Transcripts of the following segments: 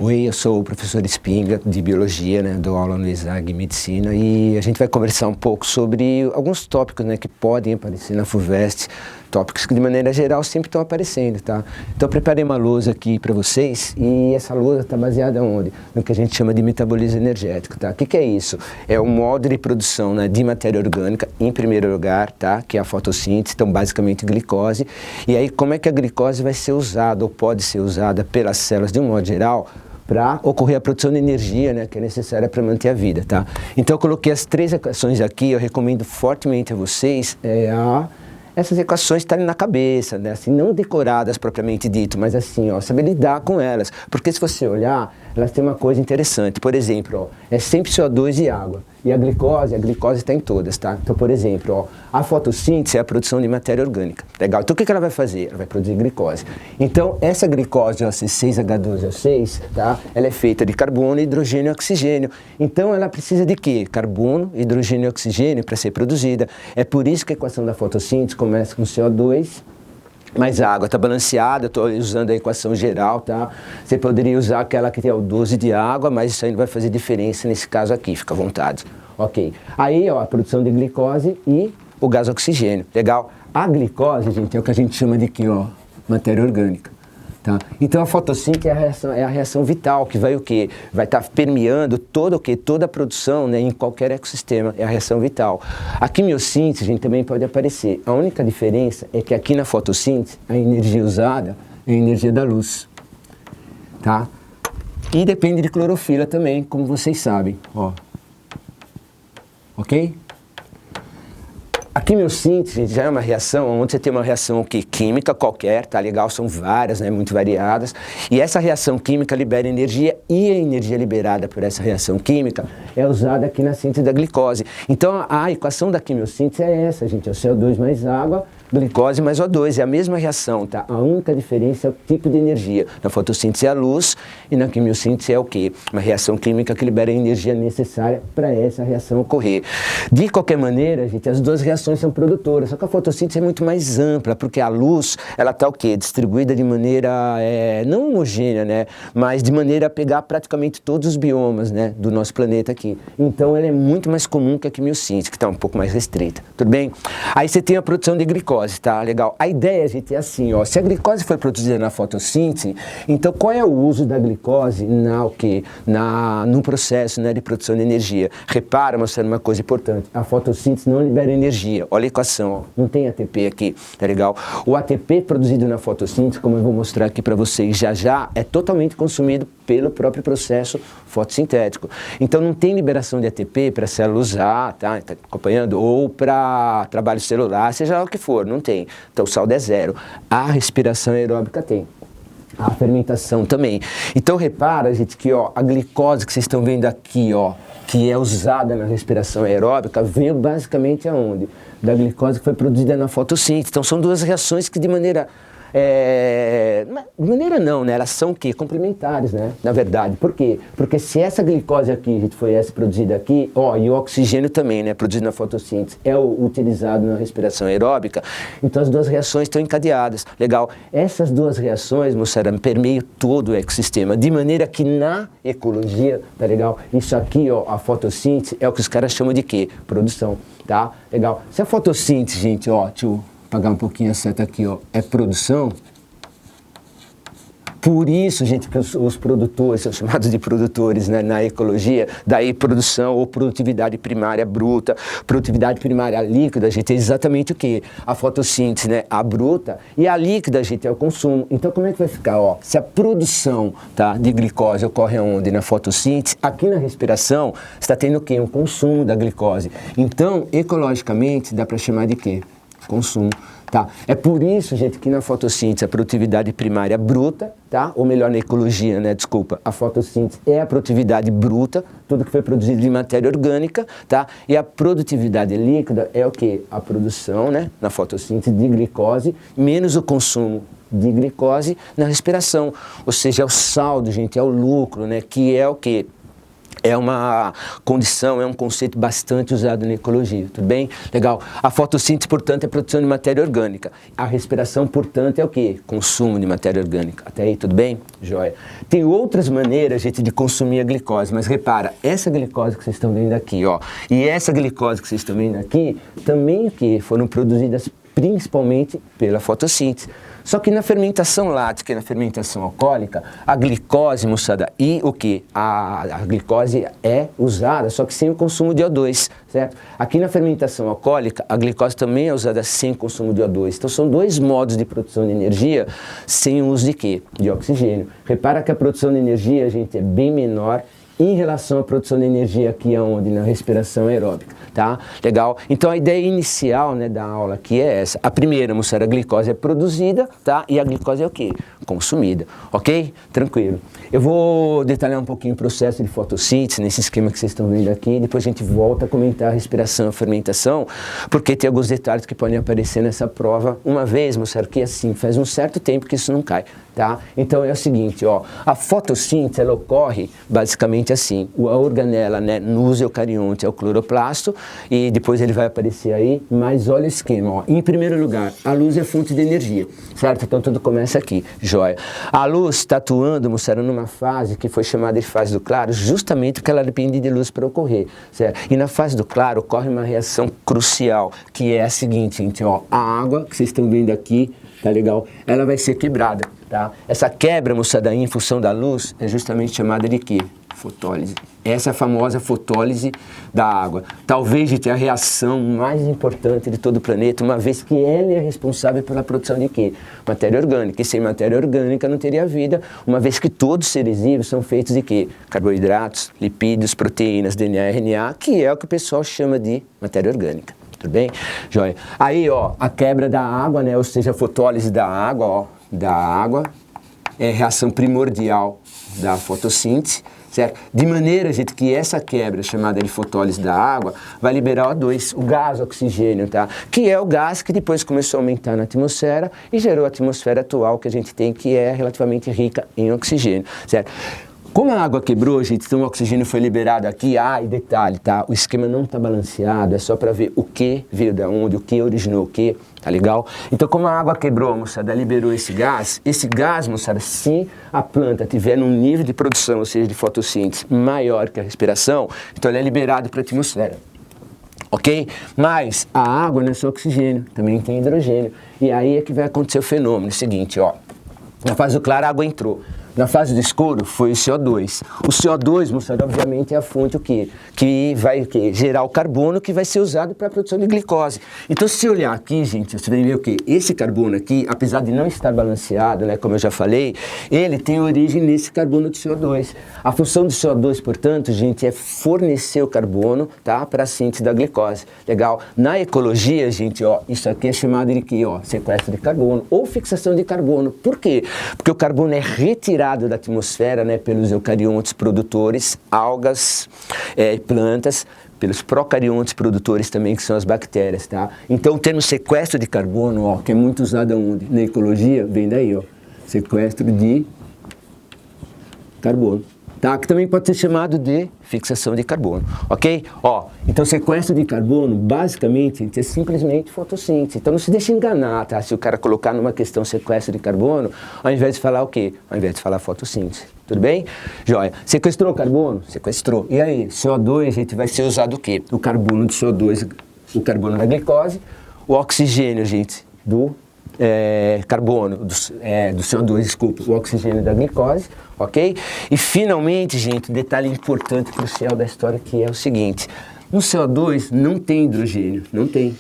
Oi, eu sou o professor Espinga, de Biologia, né, dou aula no ESAG Medicina, e a gente vai conversar um pouco sobre alguns tópicos, né, que podem aparecer na FUVEST, tópicos que de maneira geral sempre estão aparecendo, tá? Então eu preparei uma lousa aqui para vocês, e essa lousa está baseada onde? No que a gente chama de metabolismo energético, tá? O que é isso? É o modo de produção, né, de matéria orgânica, em primeiro lugar, tá? Que é a fotossíntese, então basicamente glicose, e aí como é que a glicose vai ser usada, ou pode ser usada pelas células de um modo geral, para ocorrer a produção de energia, né, que é necessária para manter a vida, tá? Então eu coloquei as 3 equações aqui, eu recomendo fortemente a vocês essas equações estarem na cabeça, né, assim, não decoradas propriamente dito, mas assim, ó, saber lidar com elas, porque se você olhar, elas têm uma coisa interessante, por exemplo, ó, é sempre CO2 e água, e a glicose está em todas, tá? Então, por exemplo, ó, a fotossíntese é a produção de matéria orgânica, legal? Então, o que ela vai fazer? Ela vai produzir glicose. Então, essa glicose, ó, C6H12O6, tá? Ela é feita de carbono, hidrogênio e oxigênio. Então, ela precisa de quê? Carbono, hidrogênio e oxigênio para ser produzida. É por isso que a equação da fotossíntese começa com CO2, mas a água está balanceada, eu estou usando a equação geral, tá? Você poderia usar aquela que tem o 12 de água, mas isso aí não vai fazer diferença nesse caso aqui, fica à vontade. Ok. Aí, ó, a produção de glicose e o gás oxigênio, legal? A glicose, gente, é o que a gente chama de quê, ó? Matéria orgânica. Tá? Então a fotossíntese é a reação vital, que vai o quê? Vai estar permeando todo o quê? Toda a produção, né, em qualquer ecossistema, é a reação vital. A quimiossíntese, gente, também pode aparecer. A única diferença é que aqui na fotossíntese, a energia usada é a energia da luz. Tá? E depende de clorofila também, como vocês sabem. Ó. Ok? A quimiossíntese já é uma reação onde você tem uma reação química qualquer, tá legal? São várias, né, muito variadas. E essa reação química libera energia e a energia liberada por essa reação química é usada aqui na síntese da glicose. Então a equação da quimiossíntese é essa, gente, é o CO2 mais água, glicose mais O2, é a mesma reação, tá? A única diferença é o tipo de energia. Na fotossíntese é a luz e na quimiossíntese é o quê? Uma reação química que libera a energia necessária para essa reação ocorrer. De qualquer maneira, gente, as duas reações são produtoras, só que a fotossíntese é muito mais ampla, porque a luz, ela está o quê? Distribuída de maneira, não homogênea, né? Mas de maneira a pegar praticamente todos os biomas, né, do nosso planeta aqui. Então ela é muito mais comum que a quimiossíntese, que está um pouco mais restrita, tudo bem? Aí você tem a produção de glicose. Tá, legal. A ideia, gente, é assim, ó, se a glicose foi produzida na fotossíntese, então qual é o uso da glicose no processo, né, de produção de energia? Repara, mostrando uma coisa importante, a fotossíntese não libera energia. Olha a equação, ó, não tem ATP aqui, tá legal? O ATP produzido na fotossíntese, como eu vou mostrar aqui para vocês já, é totalmente consumido pelo próprio processo fotossintético. Então não tem liberação de ATP para a célula usar, tá acompanhando? Ou para trabalho celular, seja lá o que for, não tem. Então o saldo é zero. A respiração aeróbica tem. A fermentação também. Então repara, gente, que ó, a glicose que vocês estão vendo aqui, ó, que é usada na respiração aeróbica, veio basicamente aonde? Da glicose que foi produzida na fotossíntese. Então são duas reações que de maneira não, né? Elas são o quê? Complementares, né? Na verdade. Por quê? Porque se essa glicose aqui, gente, foi essa produzida aqui, ó, e o oxigênio também, né? Produzido na fotossíntese, é o utilizado na respiração aeróbica, então as duas reações estão encadeadas. Legal? Essas duas reações, moçada, permeiam todo o ecossistema, de maneira que na ecologia, tá legal? Isso aqui, ó, a fotossíntese, é o que os caras chamam de quê? Produção, tá? Legal? Se a fotossíntese, gente, ó, apagar um pouquinho a seta aqui, ó, é produção. Por isso, gente, que os produtores são chamados de produtores, né, na ecologia, daí produção ou produtividade primária bruta, produtividade primária líquida, gente, é exatamente o quê? A fotossíntese, né, a bruta, e a líquida, gente, é o consumo. Então, como é que vai ficar, ó? Se a produção, tá, de glicose ocorre onde? Na fotossíntese, aqui na respiração, está tendo o quê? Um consumo da glicose. Então, ecologicamente, dá para chamar de quê? Consumo, tá? É por isso, gente, que na fotossíntese a produtividade primária bruta, tá? Ou melhor, na ecologia, né? Desculpa, a fotossíntese é a produtividade bruta, tudo que foi produzido de matéria orgânica, tá? E a produtividade líquida é o quê? A produção, né? Na fotossíntese de glicose, menos o consumo de glicose na respiração. Ou seja, é o saldo, gente, é o lucro, né? Que é o quê? é uma condição, é um conceito bastante usado na ecologia, tudo bem? Legal. A fotossíntese, portanto, é a produção de matéria orgânica. A respiração, portanto, é o quê? Consumo de matéria orgânica. Até aí, tudo bem? Joia. Tem outras maneiras, gente, de consumir a glicose, mas repara, essa glicose que vocês estão vendo aqui, ó, e essa glicose que vocês estão vendo aqui, também aqui foram produzidas principalmente pela fotossíntese. Só que na fermentação lática e na fermentação alcoólica, a glicose, moçada, e o que? A glicose é usada, só que sem o consumo de O2, certo? Aqui na fermentação alcoólica, a glicose também é usada sem consumo de O2. Então são dois modos de produção de energia sem o uso de quê? De oxigênio. Repara que a produção de energia, gente, é bem menor em relação à produção de energia aqui aonde? Na respiração aeróbica, tá? Legal? Então a ideia inicial, né, da aula aqui é essa. A primeira, moçada, a glicose é produzida, tá? E a glicose é o quê? Consumida, ok? Tranquilo. Eu vou detalhar um pouquinho o processo de fotossíntese nesse esquema que vocês estão vendo aqui, depois a gente volta a comentar a respiração e a fermentação, porque tem alguns detalhes que podem aparecer nessa prova uma vez, moçada, que assim, faz um certo tempo que isso não cai, tá? Então é o seguinte, ó, a fotossíntese, ela ocorre basicamente assim, a organela, né, nos eucariontes é o cloroplasto e depois ele vai aparecer aí, mas olha o esquema, ó. Em primeiro lugar, a luz é fonte de energia, certo? Então tudo começa aqui, joia. A luz está atuando, moçada, numa fase que foi chamada de fase do claro, justamente porque ela depende de luz para ocorrer, certo? E na fase do claro ocorre uma reação crucial, que é a seguinte, gente, ó, a água que vocês estão vendo aqui, tá legal? Ela vai ser quebrada, tá? Essa quebra, moçada, em função da luz, é justamente chamada de quê? Fotólise. Essa é a famosa fotólise da água. Talvez, gente, a reação mais importante de todo o planeta, uma vez que ela é responsável pela produção de quê? Matéria orgânica. E sem matéria orgânica não teria vida, uma vez que todos os seres vivos são feitos de quê? Carboidratos, lipídios, proteínas, DNA, RNA, que é o que o pessoal chama de matéria orgânica. Tudo bem? Joia. Aí, ó, a quebra da água, né? Ou seja, a fotólise da água, ó, da água, é a reação primordial da fotossíntese, certo? De maneira, gente, que essa quebra, chamada de fotólise da água, vai liberar O2, o gás oxigênio, tá? Que é o gás que depois começou a aumentar na atmosfera e gerou a atmosfera atual que a gente tem, que é relativamente rica em oxigênio, certo? Como a água quebrou, gente, então o oxigênio foi liberado aqui, e detalhe, tá? O esquema não está balanceado, é só para ver o que veio da onde, o que originou o que, tá legal? Então, como a água quebrou, moçada, liberou esse gás, moçada, se a planta tiver num nível de produção, ou seja, de fotossíntese maior que a respiração, então ele é liberado para a atmosfera. Ok? Mas a água não é só oxigênio, também tem hidrogênio. E aí é que vai acontecer o fenômeno, é o seguinte, ó. Na fase do claro, a água entrou. Na fase do escuro foi o CO2. O CO2, moçada, obviamente é a fonte o quê? Que vai gerar o carbono que vai ser usado para a produção de glicose. Então, se olhar aqui, gente, você vai ver o quê? Esse carbono aqui, apesar de não estar balanceado, né, como eu já falei, ele tem origem nesse carbono de CO2. A função do CO2, portanto, gente, é fornecer o carbono, tá, para a síntese da glicose. Legal? Na ecologia, gente, ó, isso aqui é chamado de quê? Ó, sequestro de carbono ou fixação de carbono. Por quê? Porque o carbono é retirado da atmosfera, né, pelos eucariontes produtores, algas, plantas, pelos procariontes produtores também, que são as bactérias, tá? Então o termo sequestro de carbono, ó, que é muito usado onde? Na ecologia, vem daí, ó, sequestro de carbono. Tá? Que também pode ser chamado de fixação de carbono, ok? Ó, então sequestro de carbono, basicamente, é simplesmente fotossíntese. Então não se deixe enganar, tá? Se o cara colocar numa questão sequestro de carbono, ao invés de falar o quê? Ao invés de falar fotossíntese. Tudo bem? Joia. Sequestrou carbono? Sequestrou. E aí, CO2, gente, vai ser usado o quê? O carbono de CO2, o carbono da glicose, o oxigênio, gente, do carbono, do CO2, desculpa, o oxigênio da glicose, ok? E finalmente, gente, um detalhe importante, crucial da história, que é o seguinte: no CO2 não tem hidrogênio, não tem,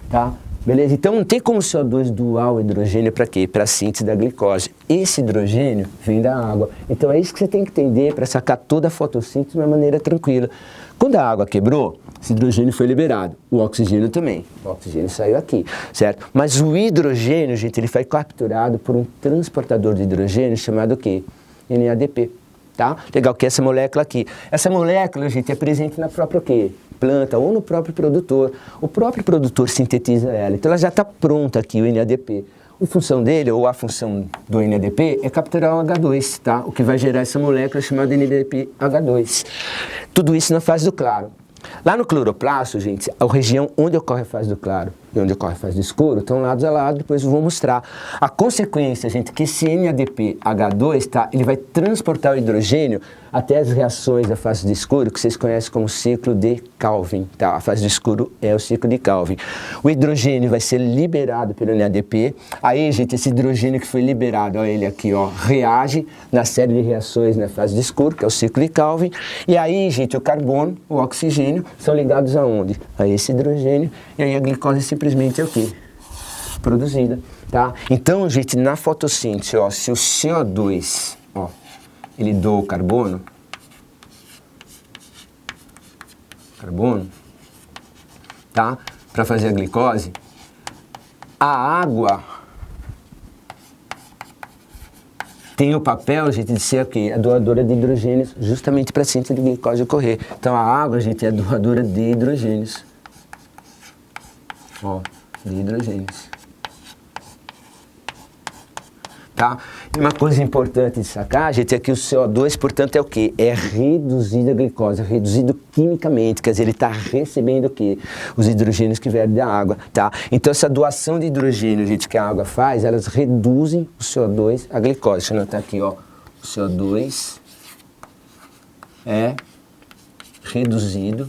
tá? Beleza? Então não tem como o CO2 doar o hidrogênio para quê? Para a síntese da glicose. Esse hidrogênio vem da água. Então é isso que você tem que entender para sacar toda a fotossíntese de uma maneira tranquila. Quando a água quebrou, esse hidrogênio foi liberado, o oxigênio também. O oxigênio saiu aqui, certo? Mas o hidrogênio, gente, ele foi capturado por um transportador de hidrogênio chamado o quê? NADP, tá? Legal, que é essa molécula aqui. Essa molécula, gente, é presente na própria o quê? Planta ou no próprio produtor. O próprio produtor sintetiza ela, então ela já está pronta aqui, o NADP. A função dele, ou a função do NADP, é capturar o H2, tá? O que vai gerar essa molécula chamada NADPH2. Tudo isso na fase do claro. Lá no cloroplasto, gente, a região onde ocorre a fase do claro e onde ocorre a fase do escuro estão lados a lado, depois eu vou mostrar. A consequência, gente, que esse NADPH2, tá, ele vai transportar o hidrogênio até as reações da fase do escuro, que vocês conhecem como ciclo de Calvin, tá? A fase do escuro é o ciclo de Calvin. O hidrogênio vai ser liberado pelo NADP. Aí, gente, esse hidrogênio que foi liberado, ó, ele aqui, ó, reage na série de reações na fase do escuro, que é o ciclo de Calvin. E aí, gente, o carbono, o oxigênio, são ligados aonde? A esse hidrogênio. E aí a glicose simplesmente é o quê? Produzida, tá? Então, gente, na fotossíntese, ó, se o CO2, ó, ele doa o carbono, tá? Para fazer a glicose, a água tem o papel, gente, de ser o quê? A doadora de hidrogênios, justamente para a síntese de glicose ocorrer. Então, a água, gente, é a doadora de hidrogênios. Ó, de hidrogênios. Tá? E uma coisa importante de sacar, gente, é que o CO2, portanto, é o quê? É reduzido a glicose, é reduzido quimicamente, quer dizer, ele está recebendo o quê? Os hidrogênios que vieram da água, tá? Então, essa doação de hidrogênio, gente, que a água faz, elas reduzem o CO2 a glicose. Deixa eu anotar aqui, ó, o CO2 é reduzido.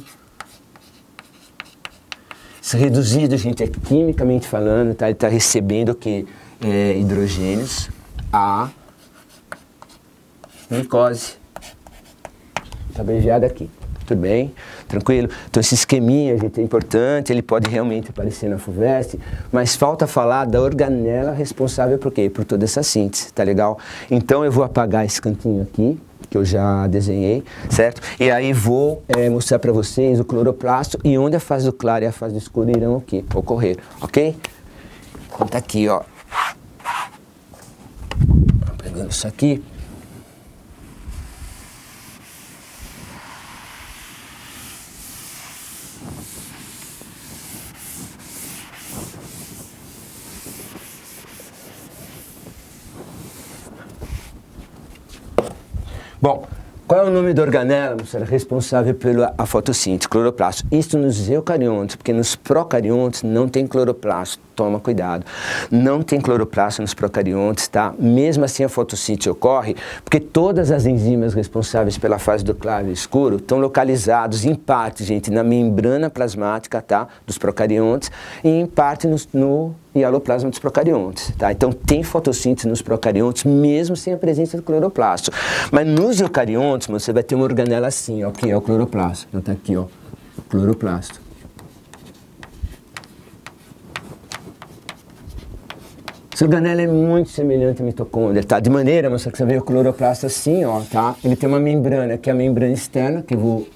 Esse reduzido, gente, é quimicamente falando, tá? Ele está recebendo o quê? Hidrogênios a glicose. Está abreviado aqui. Tudo bem? Tranquilo? Então esse esqueminha, gente, é importante, ele pode realmente aparecer na FUVEST, mas falta falar da organela responsável por quê? Por toda essa síntese, tá legal? Então eu vou apagar esse cantinho aqui, que eu já desenhei, certo? E aí vou mostrar para vocês o cloroplasto e onde a fase do claro e a fase do escuro irão o quê? Ocorrer, ok? Então tá aqui, ó. Pegando isso aqui. Bom, qual é o nome da organela, moçada, responsável pela fotossíntese? Cloroplasto. Isso nos eucariontes, porque nos procariontes não tem cloroplasto. Toma cuidado. Não tem cloroplasto nos procariontes, tá? Mesmo assim a fotossíntese ocorre, porque todas as enzimas responsáveis pela fase do claro e escuro estão localizados em parte, gente, na membrana plasmática, tá? Dos procariontes e em parte no hialoplasma dos procariontes, tá? Então tem fotossíntese nos procariontes mesmo sem a presença do cloroplasto. Mas nos eucariontes, você vai ter uma organela assim, ó, que é o cloroplasto. Então tá aqui, ó, cloroplasto. Essa organela é muito semelhante à mitocôndria, tá? De maneira, mas que você vê o cloroplasto assim, ó, tá? Ele tem uma membrana, que é a membrana externa, que eu vou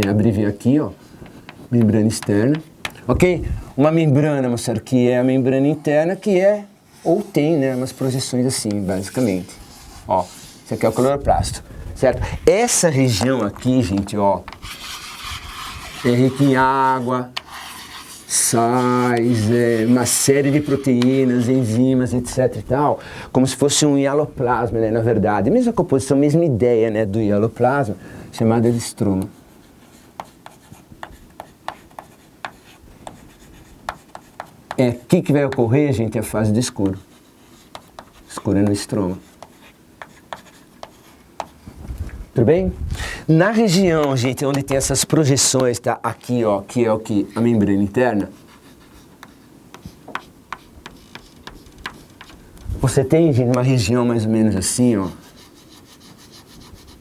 abreviar aqui, ó. Membrana externa, ok? Uma membrana, moçada, que é a membrana interna, que é, ou tem, né, umas projeções assim, basicamente. Ó, isso aqui é o cloroplasto, certo? Essa região aqui, gente, ó, é rica em água, sais, uma série de proteínas, enzimas, etc e tal, como se fosse um hialoplasma, né, na verdade. Mesma composição, mesma ideia, né, do hialoplasma, chamada de estroma. Aqui que vai ocorrer, gente, é a fase do escuro. Escuro é no estroma. Tudo bem? Na região, gente, onde tem essas projeções, tá? Aqui, ó, que é o que? A membrana interna. Você tem, gente, uma região mais ou menos assim, ó.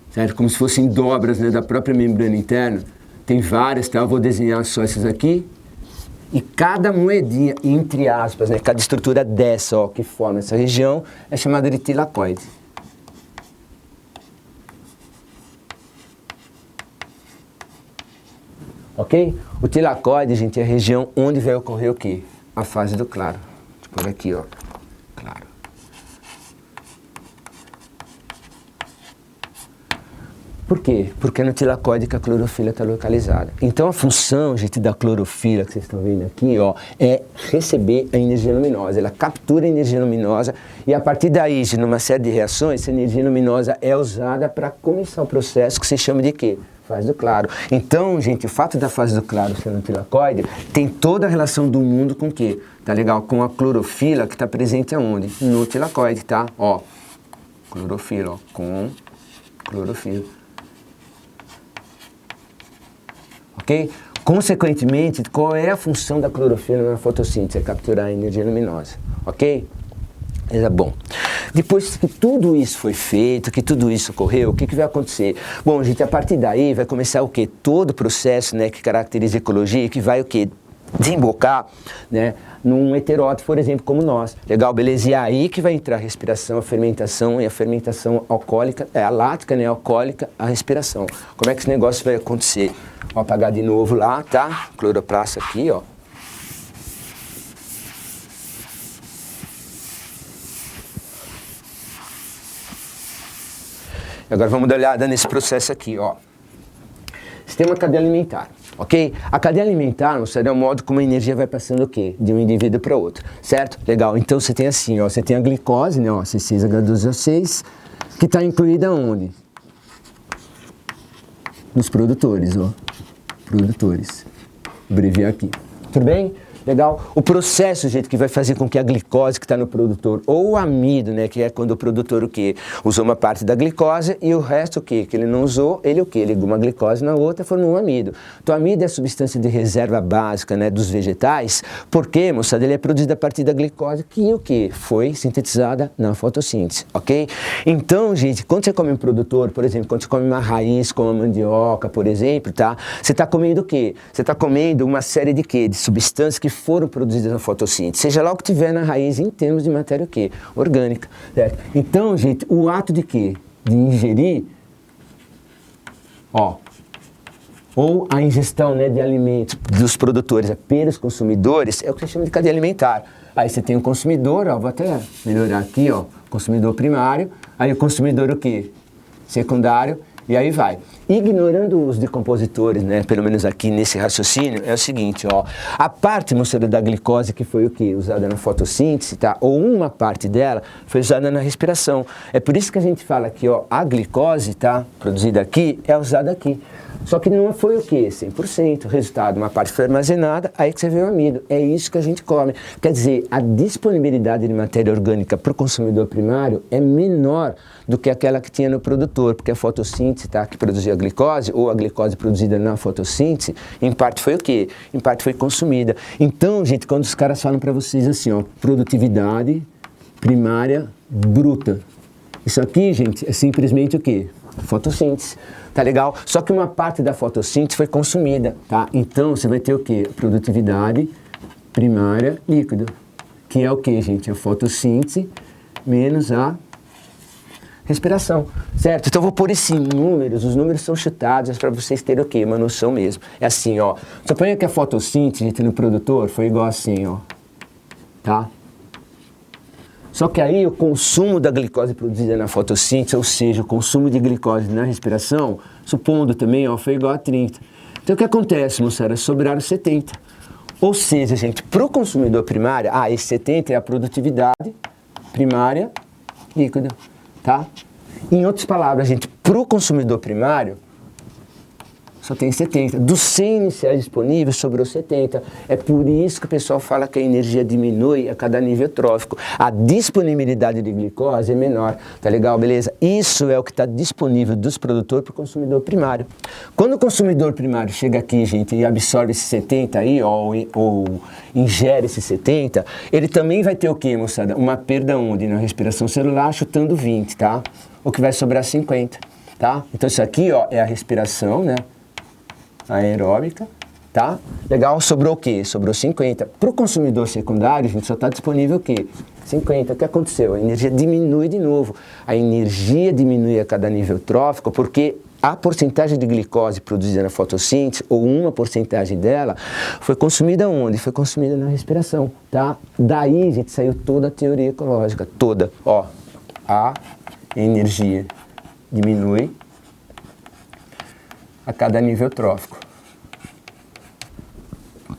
Certo? Como se fossem dobras, né, da própria membrana interna. Tem várias, tá? Eu vou desenhar só essas aqui. E cada moedinha, entre aspas, né, cada estrutura dessa, ó, que forma essa região, é chamada de tilacoide. Ok? O tilacoide, gente, é a região onde vai ocorrer o quê? A fase do claro. Por aqui, ó. Claro. Por quê? Porque é no tilacoide que a clorofila está localizada. Então a função, gente, da clorofila que vocês estão vendo aqui, ó, é receber a energia luminosa. Ela captura a energia luminosa e a partir daí, gente, numa série de reações, essa energia luminosa é usada para começar o processo que se chama de quê? Fase do claro. Então, gente, o fato da fase do claro ser no tilacoide tem toda a relação do mundo com o quê? Tá legal? Com a clorofila que está presente aonde? No tilacoide, tá? Ó, clorofila, ó, com clorofila. Ok? Consequentemente, qual é a função da clorofila na fotossíntese? É capturar a energia luminosa. Ok? Bom, depois que tudo isso foi feito, que tudo isso ocorreu, o que vai acontecer? Bom, gente, a partir daí vai começar o quê? Todo o processo, né, que caracteriza a ecologia, que vai o quê? Desembocar, né, num heterótrofo, por exemplo, como nós. Legal, beleza? E é aí que vai entrar a respiração, a fermentação, e a fermentação alcoólica, a lática, né, alcoólica, a respiração. Como é que esse negócio vai acontecer? Vou apagar de novo lá, tá? Cloroplasto aqui, ó. Agora vamos dar uma olhada nesse processo aqui, ó. Sistema cadeia alimentar, ok? A cadeia alimentar, é o modo como a energia vai passando o quê? De um indivíduo para outro, certo? Legal, então você tem assim, ó, você tem a glicose, né, ó, C6H12O6, que está incluída onde? Nos produtores, ó. Produtores. Abreviar aqui. Tudo bem? Legal? O processo, gente, que vai fazer com que a glicose que está no produtor, ou o amido, né, que é quando o produtor o quê? Usou uma parte da glicose e o resto o quê? Que ele não usou, ele o quê? Ligou uma glicose na outra, formou um amido. Então, o amido é a substância de reserva básica, né, dos vegetais, porque, moçada, ele é produzido a partir da glicose que o quê? Foi sintetizada na fotossíntese, ok? Então, gente, quando você come um produtor, por exemplo, quando você come uma raiz como a mandioca, por exemplo, tá? Você está comendo o quê? Você está comendo uma série de quê? De substâncias que foram produzidas na fotossíntese, seja lá o que tiver na raiz em termos de matéria o quê? Orgânica, certo? Então, gente, o ato de quê? De ingerir, ó, ou a ingestão, né, de alimentos dos produtores pelos consumidores é o que se chama de cadeia alimentar. Aí você tem o consumidor, ó, vou até melhorar aqui, ó, consumidor primário, aí o consumidor o quê? Secundário, e aí vai. Ignorando os decompositores, né, pelo menos aqui nesse raciocínio, é o seguinte, ó, a parte, moçada, da glicose que foi o que? Usada na fotossíntese, tá? Ou uma parte dela foi usada na respiração. É por isso que a gente fala que, ó, a glicose, tá, produzida aqui, é usada aqui. Só que não foi o quê? 100%. Resultado, uma parte foi armazenada, aí que você vê o amido. É isso que a gente come. Quer dizer, a disponibilidade de matéria orgânica para o consumidor primário é menor do que aquela que tinha no produtor, porque a fotossíntese, tá, que produzia a glicose, ou a glicose produzida na fotossíntese, em parte foi o quê? Em parte foi consumida. Então, gente, quando os caras falam para vocês assim, ó, produtividade primária bruta. Isso aqui, gente, é simplesmente o quê? Fotossíntese. Tá legal? Só que uma parte da fotossíntese foi consumida, tá? Então, você vai ter o quê? Produtividade primária líquida, que é o quê, gente? A fotossíntese menos a respiração, certo? Então, eu vou pôr esses números, os números são chutados para vocês terem o quê? Uma noção mesmo. É assim, ó. Suponha que a fotossíntese, gente, no produtor foi igual assim, ó. Tá? Só que aí o consumo da glicose produzida na fotossíntese, ou seja, o consumo de glicose na respiração, supondo também, ó, foi igual a 30. Então o que acontece, moçada? Sobraram 70. Ou seja, gente, para o consumidor primário, esse 70 é a produtividade primária líquida, tá? Em outras palavras, gente, para o consumidor primário, só tem 70. Dos 100 iniciais disponíveis, sobrou 70. É por isso que o pessoal fala que a energia diminui a cada nível trófico. A disponibilidade de glicose é menor, tá legal, beleza? Isso é o que está disponível dos produtores para o consumidor primário. Quando o consumidor primário chega aqui, gente, e absorve esses 70 aí, ou ingere esses 70, ele também vai ter o quê, moçada? Uma perda onde? Na respiração celular, chutando 20, tá? O que vai sobrar 50, tá? Então isso aqui, ó, é a respiração, né? Aeróbica, tá? Legal, sobrou o quê? Sobrou 50. Para o consumidor secundário, a gente só está disponível o quê? 50. O que aconteceu? A energia diminui de novo. A energia diminui a cada nível trófico porque a porcentagem de glicose produzida na fotossíntese, ou uma porcentagem dela, foi consumida onde? Foi consumida na respiração, tá? Daí, gente, saiu toda a teoria ecológica, toda. Ó, a energia diminui a cada nível trófico.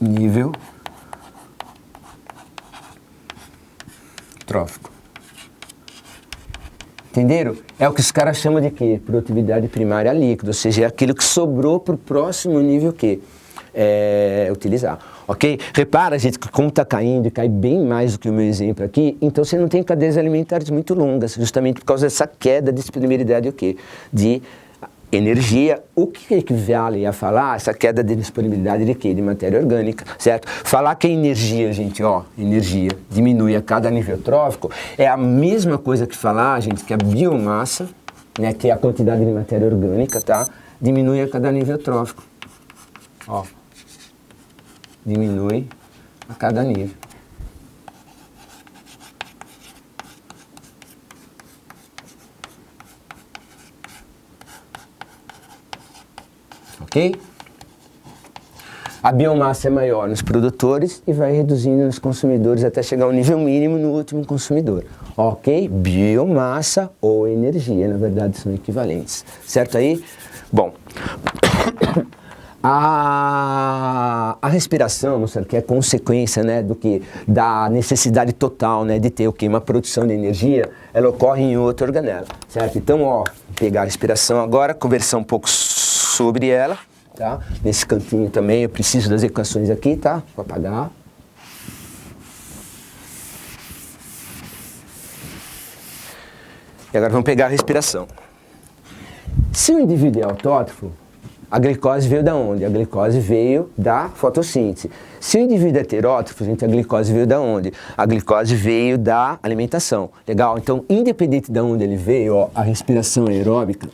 Nível trófico. Entenderam? É o que os caras chamam de quê? Produtividade primária líquida, ou seja, é aquilo que sobrou para o próximo nível que utilizar. Ok? Repara, gente, que como está caindo e cai bem mais do que o meu exemplo aqui, então você não tem cadeias alimentares muito longas, justamente por causa dessa queda de disponibilidade o quê? De energia. O que equivale a falar essa queda de disponibilidade de quê? De matéria orgânica, certo? Falar que a energia, gente, ó, energia diminui a cada nível trófico é a mesma coisa que falar, gente, que a biomassa, né, que é a quantidade de matéria orgânica, tá? Diminui a cada nível trófico. Ó. Diminui a cada nível. Ok? A biomassa é maior nos produtores e vai reduzindo nos consumidores até chegar ao nível mínimo no último consumidor. Ok? Biomassa ou energia, na verdade, são equivalentes. Certo aí? Bom, a respiração, que é consequência, né, da necessidade total, né, de ter o quê? Uma produção de energia, ela ocorre em outro organelo, certo? Então, ó, vou pegar a respiração agora, conversar um pouco sobre ela, tá? Nesse cantinho também eu preciso das equações aqui, tá? Vou apagar. E agora vamos pegar a respiração. Se o indivíduo é autótrofo, a glicose veio da onde? A glicose veio da fotossíntese. Se o indivíduo é heterótrofo, gente, a glicose veio da onde? A glicose veio da alimentação. Legal? Então, independente de onde ele veio, ó, a respiração aeróbica,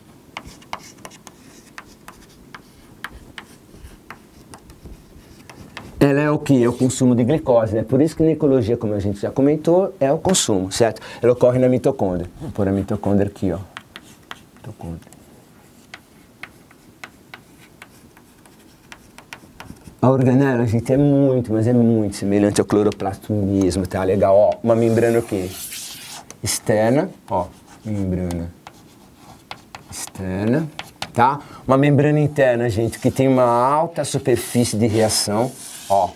ela é o que? É o consumo de glicose, né? Por isso que na ecologia, como a gente já comentou, é o consumo, certo? Ela ocorre na mitocôndria. Vou pôr a mitocôndria aqui, ó. Mitocôndria. A organela, gente, é muito, mas é muito semelhante ao cloroplasto mesmo, tá? Legal, ó, uma membrana o quê? Externa, ó, membrana externa, tá? Uma membrana interna, gente, que tem uma alta superfície de reação, ó.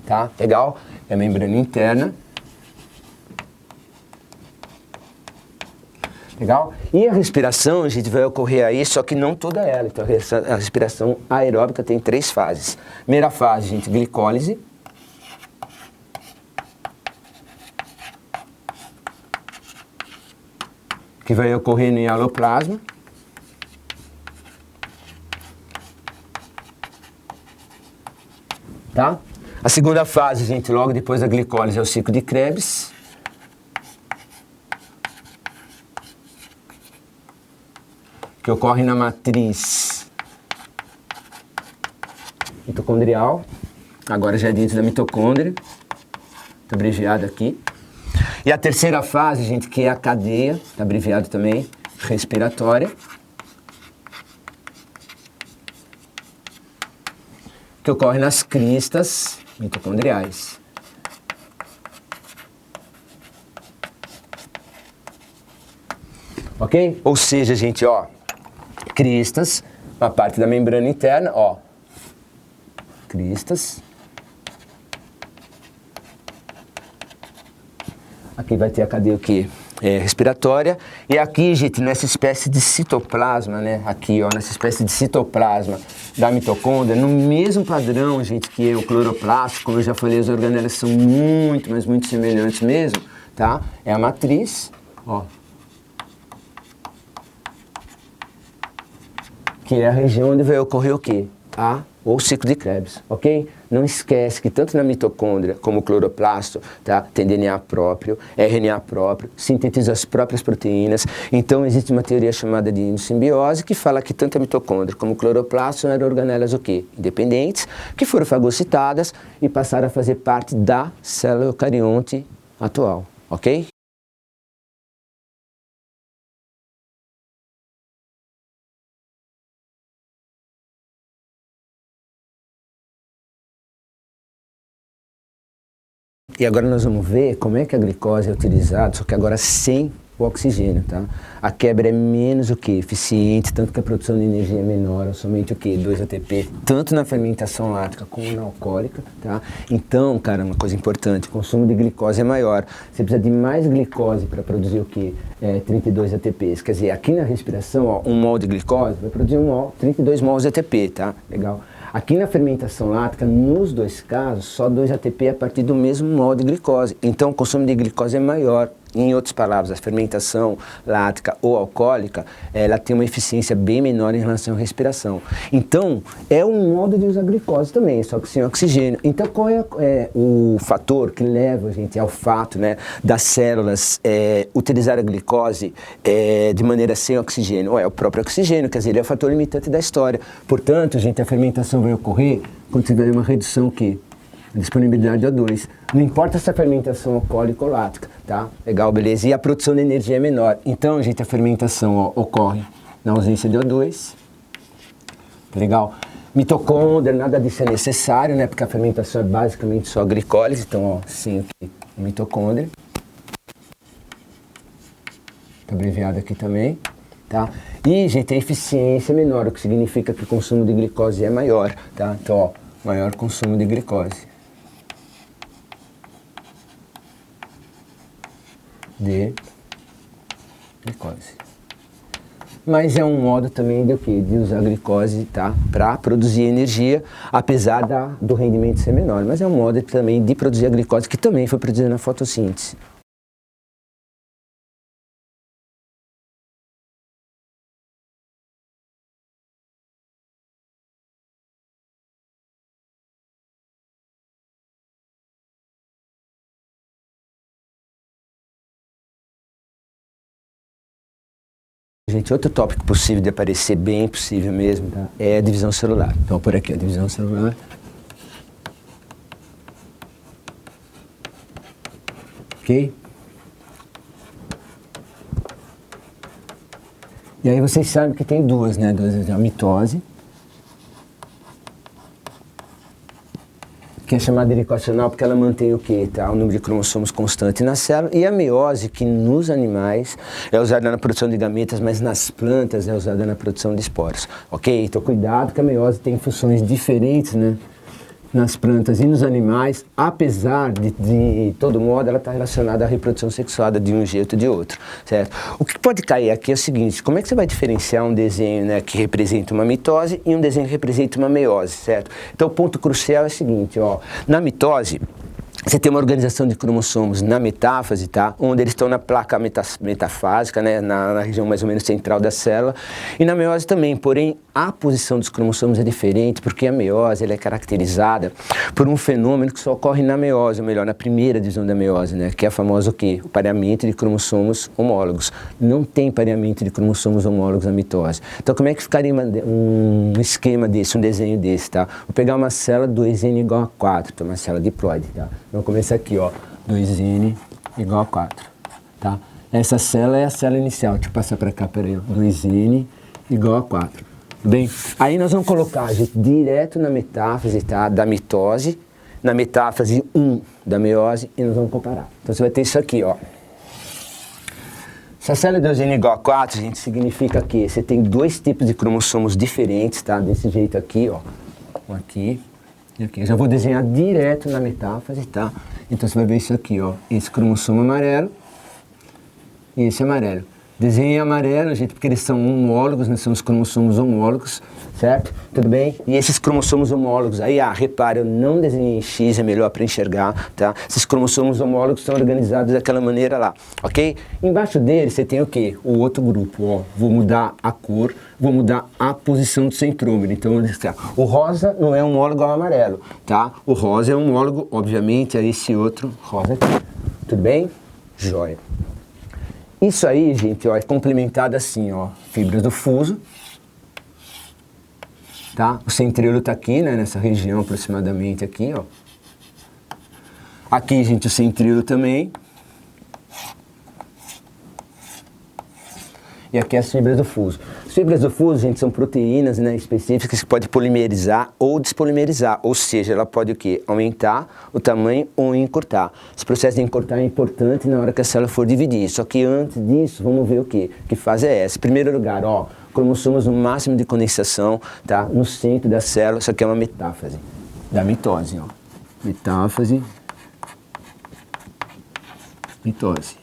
Tá? Legal? É a membrana interna. Legal? E a respiração, a gente vai ocorrer aí, só que não toda ela. Então, a respiração aeróbica tem 3 fases. Primeira fase, gente, glicólise. Que vai ocorrer no hialoplasma. Tá? A segunda fase, gente, logo depois da glicólise, é o ciclo de Krebs. Que ocorre na matriz mitocondrial, agora já é dentro da mitocôndria, está abreviado aqui. E a terceira fase, gente, que é a cadeia, está abreviado também, respiratória, que ocorre nas cristas mitocondriais. Ok? Ou seja, gente, ó, cristas, uma parte da membrana interna, ó, cristas. Aqui vai ter a cadeia o quê? Respiratória. E aqui, gente, nessa espécie de citoplasma, né? Aqui, ó, nessa espécie de citoplasma da mitocôndria, no mesmo padrão, gente, que é o cloroplasto, como eu já falei, as organelas são muito, mas muito semelhantes mesmo, tá? É a matriz, ó. Que é a região onde vai ocorrer o quê? O ciclo de Krebs, ok? Não esquece que tanto na mitocôndria como o cloroplasto, tá? Tem DNA próprio, RNA próprio, sintetiza as próprias proteínas. Então existe uma teoria chamada de simbiose que fala que tanto a mitocôndria como o cloroplasto eram organelas o quê? Independentes, que foram fagocitadas e passaram a fazer parte da célula eucarionte atual, ok? E agora nós vamos ver como é que a glicose é utilizada, só que agora sem o oxigênio, tá? A quebra é menos o que? Eficiente, tanto que a produção de energia é menor, somente o que? 2 ATP, tanto na fermentação lática como na alcoólica, tá? Então, cara, uma coisa importante, o consumo de glicose é maior. Você precisa de mais glicose para produzir o que? 32 ATPs. Quer dizer, aqui na respiração, ó, 1 mol de glicose vai produzir 32 mols de ATP, tá? Legal. Aqui na fermentação lática, nos dois casos, só 2 ATP a partir do mesmo mol de glicose. Então, o consumo de glicose é maior. Em outras palavras, a fermentação lática ou alcoólica, ela tem uma eficiência bem menor em relação à respiração. Então, é um modo de usar glicose também, só que sem oxigênio. Então, qual é o fator que leva a gente ao fato, né, das células utilizar a glicose de maneira sem oxigênio? É o próprio oxigênio, quer dizer, ele é o fator limitante da história. Portanto, gente, a fermentação vai ocorrer quando tiver uma redução que disponibilidade de O2. Não importa se a fermentação alcoólica ou lática, tá? Legal, beleza? E a produção de energia é menor. Então, gente, a fermentação ocorre na ausência de O2. Legal? Mitocôndria, nada disso é necessário, né? Porque a fermentação é basicamente só glicólise. Então, ó, sim, aqui, mitocôndria. Tá abreviado aqui também, tá? E, gente, a eficiência é menor, o que significa que o consumo de glicose é maior, tá? Então, ó, maior consumo de glicose. De glicose. Mas é um modo também de usar a glicose, tá? Para produzir energia, apesar do rendimento ser menor. Mas é um modo também de produzir a glicose que também foi produzida na fotossíntese. Gente, outro tópico possível de aparecer, bem possível mesmo, tá? É a divisão celular. Então, por aqui, a divisão celular. Ok? E aí vocês sabem que tem duas, né? A mitose, que é chamada de equacional porque ela mantém o quê? Tá? O número de cromossomos constante na célula. E a meiose, que nos animais é usada na produção de gametas, mas nas plantas é usada na produção de esporos. Ok? Então cuidado que a meiose tem funções diferentes, né? Nas plantas e nos animais, apesar de todo modo, ela está relacionada à reprodução sexuada de um jeito ou de outro, certo? O que pode cair aqui é o seguinte, como é que você vai diferenciar um desenho, né, que representa uma mitose e um desenho que representa uma meiose, certo? Então o ponto crucial é o seguinte, ó, na mitose, você tem uma organização de cromossomos na metáfase, tá? Onde eles estão na placa metafásica, né? Na região mais ou menos central da célula. E na meiose também, porém, a posição dos cromossomos é diferente, porque a meiose ela é caracterizada por um fenômeno que só ocorre na meiose, ou melhor, na primeira divisão da meiose, né? Que é a famosa o quê? O pareamento de cromossomos homólogos. Não tem pareamento de cromossomos homólogos na mitose. Então, como é que ficaria um esquema desse, um desenho desse, tá? Vou pegar uma célula 2N igual a 4, então uma célula diploide, tá? Vamos começar aqui, ó, 2N igual a 4, tá? Essa célula é a célula inicial, deixa eu passar para cá, peraí, 2N igual a 4, bem? Aí nós vamos colocar, a gente, direto na metáfase, tá? Da mitose, na metáfase 1 da meiose, e nós vamos comparar. Então você vai ter isso aqui, ó. Se a célula 2N igual a 4, gente, significa que você tem dois tipos de cromossomos diferentes, tá? Desse jeito aqui, ó, um aqui. Aqui. Eu já vou desenhar direto na metáfase, tá? Então você vai ver isso aqui, ó. Esse cromossomo amarelo e esse amarelo. Desenhei amarelo, gente, porque eles são homólogos, né? São os cromossomos homólogos, certo? Tudo bem? E esses cromossomos homólogos, aí, repare, eu não desenhei em X, é melhor para enxergar, tá? Esses cromossomos homólogos são organizados daquela maneira lá, ok? Embaixo deles você tem o quê? O outro grupo, ó. Vou mudar a cor, vou mudar a posição do centrômero. Então, o rosa não é homólogo ao amarelo, tá? O rosa é homólogo, obviamente, a esse outro rosa aqui. Tudo bem? Jóia. Isso aí, gente, ó, é complementado assim, ó, fibras do fuso, tá? O centríolo tá aqui, né, nessa região aproximadamente aqui, ó. Aqui, gente, o centríolo também. E aqui as fibras do fuso. fibras do fuso, gente, são proteínas, né, específicas que podem polimerizar ou despolimerizar, ou seja, ela pode o quê? Aumentar o tamanho ou encurtar. Esse processo de encurtar é importante na hora que a célula for dividir, só que antes disso, vamos ver o quê? Que fase é essa? Em primeiro lugar, ó, cromossomos no máximo de condensação, tá? No centro da célula, isso aqui é uma metáfase da mitose, ó. Metáfase, mitose.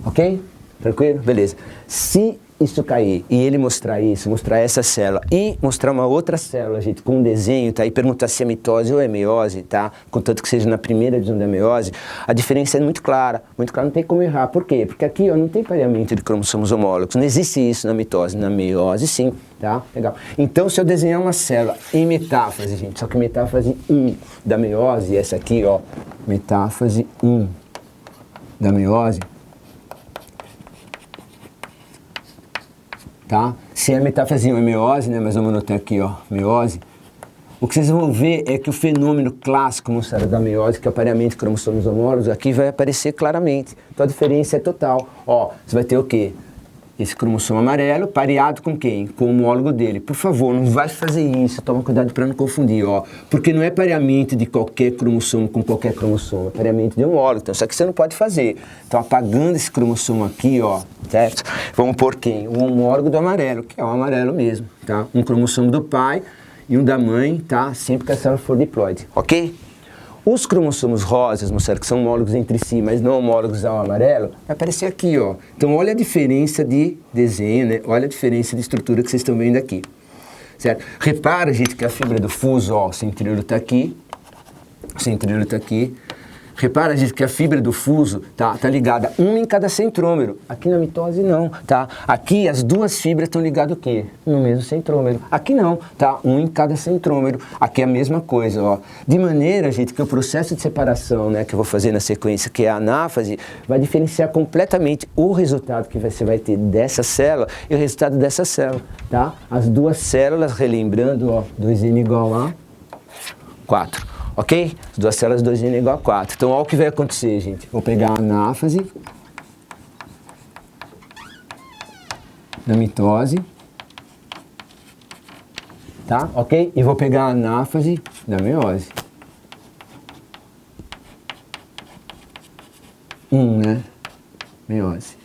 Ok? Tranquilo? Beleza. Se isso cair e ele mostrar isso, mostrar essa célula e mostrar uma outra célula, gente, com um desenho, tá? E perguntar se é mitose ou é meiose, tá? Contanto que seja na primeira divisão da meiose, a diferença é muito clara, não tem como errar. Por quê? Porque aqui, ó, não tem pareamento de cromossomos homólogos, não existe isso na mitose, na meiose sim, tá? Legal. Então, se eu desenhar uma célula em metáfase, gente, só que metáfase 1 da meiose, essa aqui, ó, metáfase 1 da meiose, tá? Se a metáfase é meiose, né, mas vamos anotar aqui, ó, meiose, o que vocês vão ver é que o fenômeno clássico mostrado da meiose, que é o pareamento de cromossomos homólogos, aqui vai aparecer claramente. Então a diferença é total. Ó, você vai ter o quê? Esse cromossomo amarelo pareado com quem? Com o homólogo dele. Por favor, não vai fazer isso, toma cuidado para não confundir, ó. Porque não é pareamento de qualquer cromossomo com qualquer cromossomo, é pareamento de homólogo. Então, isso aqui você não pode fazer. Então, apagando esse cromossomo aqui, ó, certo? Vamos pôr quem? O homólogo do amarelo, que é o amarelo mesmo, tá? Um cromossomo do pai e um da mãe, tá? Sempre que a célula for diploide, ok? Os cromossomos rosas, mostraram que são homólogos entre si, mas não homólogos ao amarelo, vai aparecer aqui, ó. Então, olha a diferença de desenho, né? Olha a diferença de estrutura que vocês estão vendo aqui, certo? Repara, gente, que a fibra do fuso, ó, o centríolo está aqui, o centríolo está aqui. Repara, gente, que a fibra do fuso tá ligada uma em cada centrômero. Aqui na mitose não, tá? Aqui as duas fibras estão ligadas o quê? No mesmo centrômero. Aqui não, tá? Um em cada centrômero. Aqui é a mesma coisa, ó. De maneira, gente, que o processo de separação, né, que eu vou fazer na sequência, que é a anáfase, vai diferenciar completamente o resultado que você vai ter dessa célula e o resultado dessa célula, tá? As duas células, relembrando, ó, 2N igual a 4. Ok? As duas células 2N igual a 4. Então, olha o que vai acontecer, gente. Vou pegar a anáfase da mitose, tá? Ok? E vou pegar a anáfase da meiose. Né? Meiose.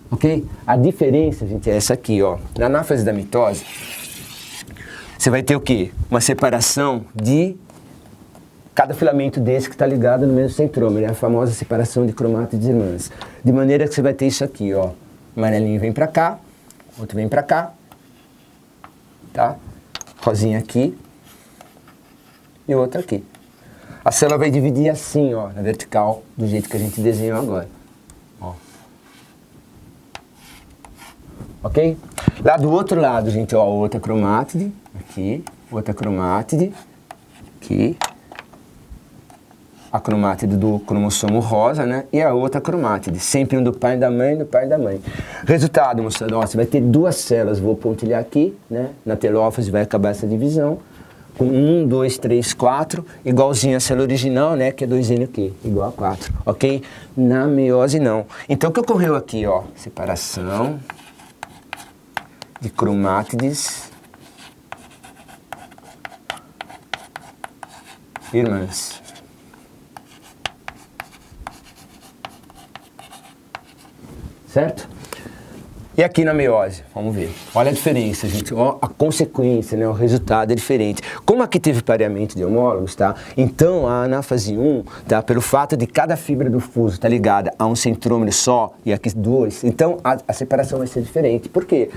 Ok? A diferença, gente, é essa aqui, ó. Na anáfase da mitose, você vai ter o quê? Uma separação de cada filamento desse que está ligado no mesmo centrômero. É a famosa separação de cromátides irmãs. De maneira que você vai ter isso aqui, ó. O amarelinho vem para cá, outro vem para cá, tá? Rosinha aqui e outro aqui. A célula vai dividir assim, ó, na vertical, do jeito que a gente desenhou agora. Ó. Ok? Lá do outro lado, gente, ó, outra cromátide. Aqui, outra cromátide, aqui, a cromátide do cromossomo rosa, né? E a outra cromátide, sempre um do pai e da mãe, do pai e da mãe. Resultado, moçada, ó, você vai ter duas células, vou pontilhar aqui, né? Na telófase vai acabar essa divisão, com 1, 2, 3, 4, igualzinho a célula original, né? Que é 2N o quê? Igual a 4, ok? Na meiose não. Então, o que ocorreu aqui, ó? Separação de cromátides irmãs. Certo? E aqui na meiose, vamos ver. Olha a diferença, gente. Ó, a consequência, né? O resultado é diferente. Como aqui teve pareamento de homólogos, tá? Então, a anáfase 1, tá? Pelo fato de cada fibra do fuso estar ligada a um centrômero só, e aqui dois, então a separação vai ser diferente. Por quê?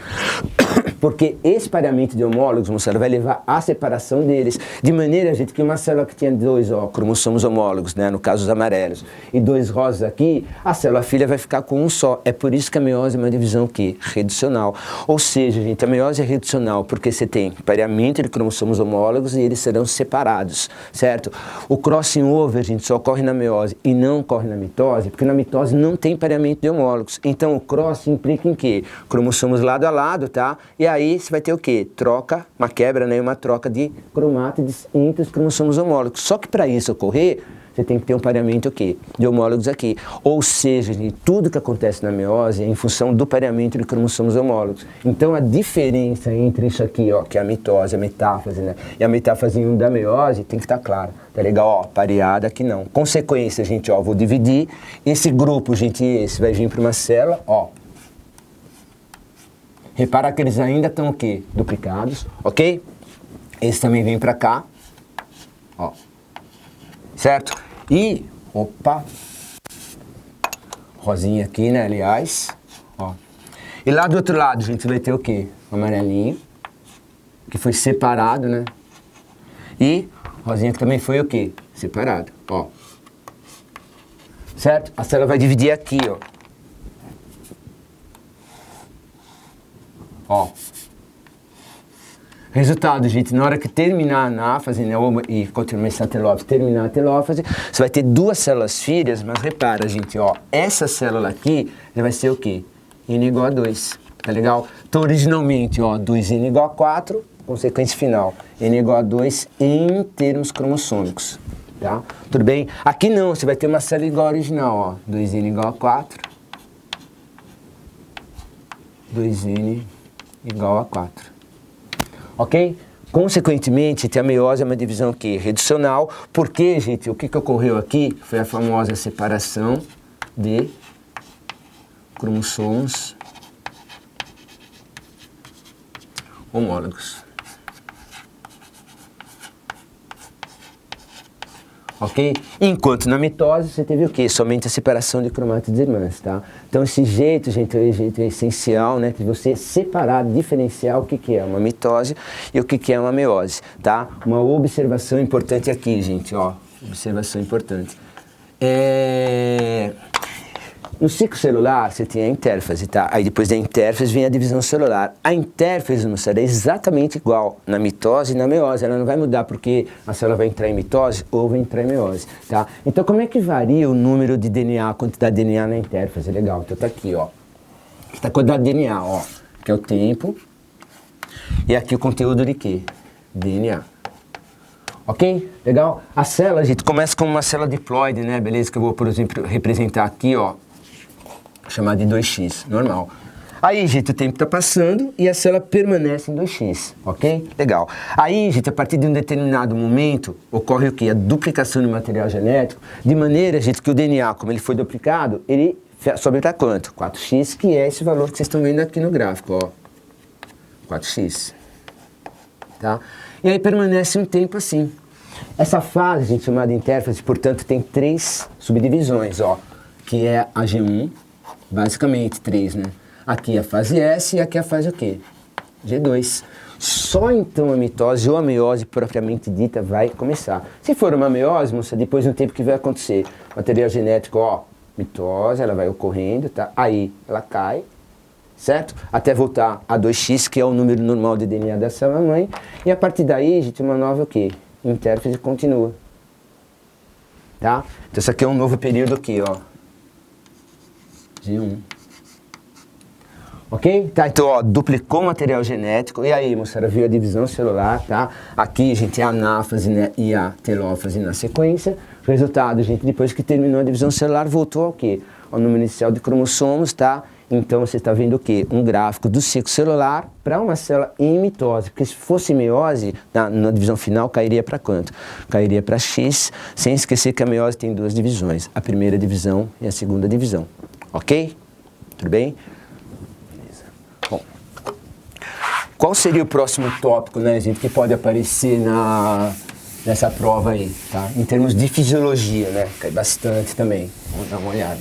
Porque esse pareamento de homólogos, moçada, vai levar à separação deles. De maneira, gente, que uma célula que tinha dois, ó, cromossomos homólogos, né? No caso, os amarelos, e dois rosas aqui, a célula filha vai ficar com um só. É por isso que a meiose é uma divisão que reducional. Ou seja, gente, a meiose é reducional porque você tem pareamento de cromossomos homólogos e eles serão separados, certo? O crossing over, gente, só ocorre na meiose e não ocorre na mitose, porque na mitose não tem pareamento de homólogos. Então, o crossing implica em quê? Cromossomos lado a lado, tá? E aí, você vai ter o quê? Troca, uma quebra, né? Uma troca de cromátides entre os cromossomos homólogos. Só que para isso ocorrer, você tem que ter um pareamento o quê? De homólogos aqui. Ou seja, gente, tudo que acontece na meiose é em função do pareamento de cromossomos homólogos. Então a diferença entre isso aqui, ó, que é a mitose, a metáfase, né, e a metáfase 1 da meiose tem que estar clara. Tá legal? Ó, pareada aqui não. Consequência, gente, ó, vou dividir. Esse grupo, gente, esse vai vir para uma célula, ó. Repara que eles ainda estão o quê? Duplicados, ok? Esse também vem para cá, ó. Certo? E, opa, rosinha aqui, né, aliás, ó. E lá do outro lado, gente, vai ter o quê? O amarelinho, que foi separado, né? E rosinha que também foi o quê? Separado, ó. Certo? A célula vai dividir aqui, ó. Ó. Resultado, gente, na hora que terminar a anáfase, né, e começar a telófase, terminar a telófase, você vai ter duas células filhas, mas repara, gente, ó, essa célula aqui vai ser o quê? N igual a 2, tá legal? Então, originalmente, ó, 2N igual a 4, consequência final, N igual a 2 em termos cromossômicos, tá? Tudo bem? Aqui não, você vai ter uma célula igual à original, ó, 2N igual a 4, 2N igual a 4. Ok? Consequentemente, a meiose é uma divisão que reducional, porque, gente, o que ocorreu aqui foi a famosa separação de cromossomos homólogos. Ok? Enquanto na mitose você teve o quê? Somente a separação de cromátides irmãs, tá? Então esse jeito, gente, é o jeito essencial, né? De você separar, diferenciar o que é uma mitose e o que é uma meiose, tá? Uma observação importante aqui, gente, ó. Observação importante. No ciclo celular, você tem a intérfase, tá? Aí depois da intérfase vem a divisão celular. A intérfase, moçada, é exatamente igual na mitose e na meiose. Ela não vai mudar porque a célula vai entrar em mitose ou vai entrar em meiose, tá? Então, como é que varia o número de DNA, a quantidade de DNA na intérfase? Legal, então tá aqui, ó. Tá a quantidade de DNA, ó, que é o tempo. E aqui o conteúdo de quê? DNA. Ok? Legal? A célula, gente, começa como uma célula diploide, né? Beleza? Que eu vou, por exemplo, representar aqui, ó. Chamado de 2x, normal. Aí, gente, o tempo está passando e a célula permanece em 2x, ok? Legal. Aí, gente, a partir de um determinado momento, ocorre o quê? A duplicação do material genético, de maneira, gente, que o DNA, como ele foi duplicado, ele sobe para quanto? 4x, que é esse valor que vocês estão vendo aqui no gráfico, ó. 4x. Tá? E aí permanece um tempo assim. Essa fase, gente, chamada intérfase, portanto, tem 3 subdivisões, ó, que é a G1, basicamente 3, né? Aqui a fase S e aqui a fase o quê? G2. Só então a mitose ou a meiose propriamente dita vai começar. Se for uma meiose, moça, depois de um tempo que vai acontecer? Material genético, ó, mitose, ela vai ocorrendo, tá? Aí ela cai, certo? Até voltar a 2x, que é o número normal de DNA da célula-mãe. E a partir daí, gente, uma nova o quê? Intérfase continua. Tá? Então isso aqui é um novo período aqui, ó. G1. Ok? Tá, então, ó, duplicou o material genético. E aí, moçada, viu a divisão celular, tá? Aqui, gente, é a anáfase, né, e a telófase na sequência. Resultado, gente, depois que terminou a divisão celular, voltou ao quê? Ao número inicial de cromossomos, tá? Então, você está vendo o quê? Um gráfico do ciclo celular para uma célula em mitose. Porque se fosse meiose, na divisão final, cairia para quanto? Cairia para X, sem esquecer que a meiose tem 2 divisões. A primeira divisão e a segunda divisão. Ok? Tudo bem? Beleza. Bom, qual seria o próximo tópico, né, gente, que pode aparecer nessa prova aí, tá? Em termos de fisiologia, né? Cai bastante também. Vamos dar uma olhada.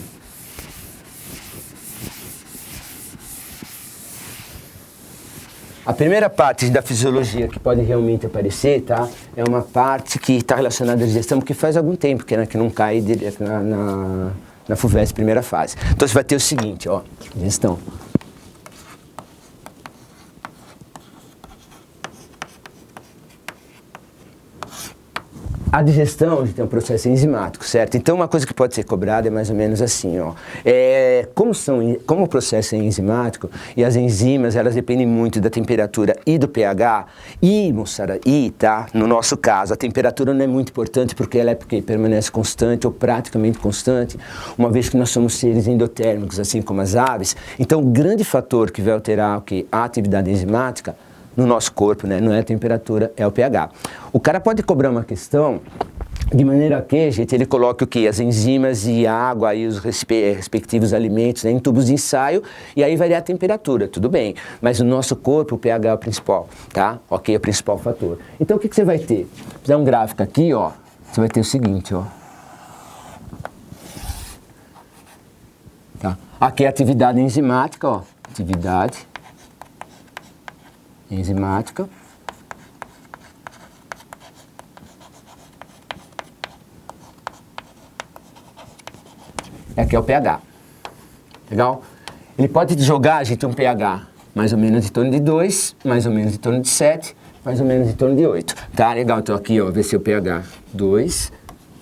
A primeira parte da fisiologia que pode realmente aparecer, tá? É uma parte que está relacionada à digestão, porque faz algum tempo que não cai direto na FUVEST primeira fase. Então você vai ter o seguinte, ó, digestão. A digestão, a gente tem um processo enzimático, certo? Então, uma coisa que pode ser cobrada é mais ou menos assim, ó. Como o processo é enzimático e as enzimas, elas dependem muito da temperatura e do pH, moçada, tá? No nosso caso, a temperatura não é muito importante porque ela permanece constante ou praticamente constante, uma vez que nós somos seres endotérmicos, assim como as aves. Então, o grande fator que vai alterar a atividade enzimática no nosso corpo, né? Não é a temperatura, é o pH. O cara pode cobrar uma questão de maneira que, gente, ele coloque o quê? As enzimas e a água e os respectivos alimentos, né, em tubos de ensaio, e aí varia a temperatura, tudo bem. Mas no nosso corpo o pH é o principal, tá? Ok, é o principal fator. Então o que você vai ter? Se fizer um gráfico aqui, ó, você vai ter o seguinte, ó. Tá? Aqui é a atividade enzimática, ó. Atividade enzimática. Aqui é o pH. Legal? Ele pode jogar, gente, um pH mais ou menos em torno de 2, mais ou menos em torno de 7, mais ou menos em torno de 8. Tá? Legal, então aqui, ó, vai ser o pH 2,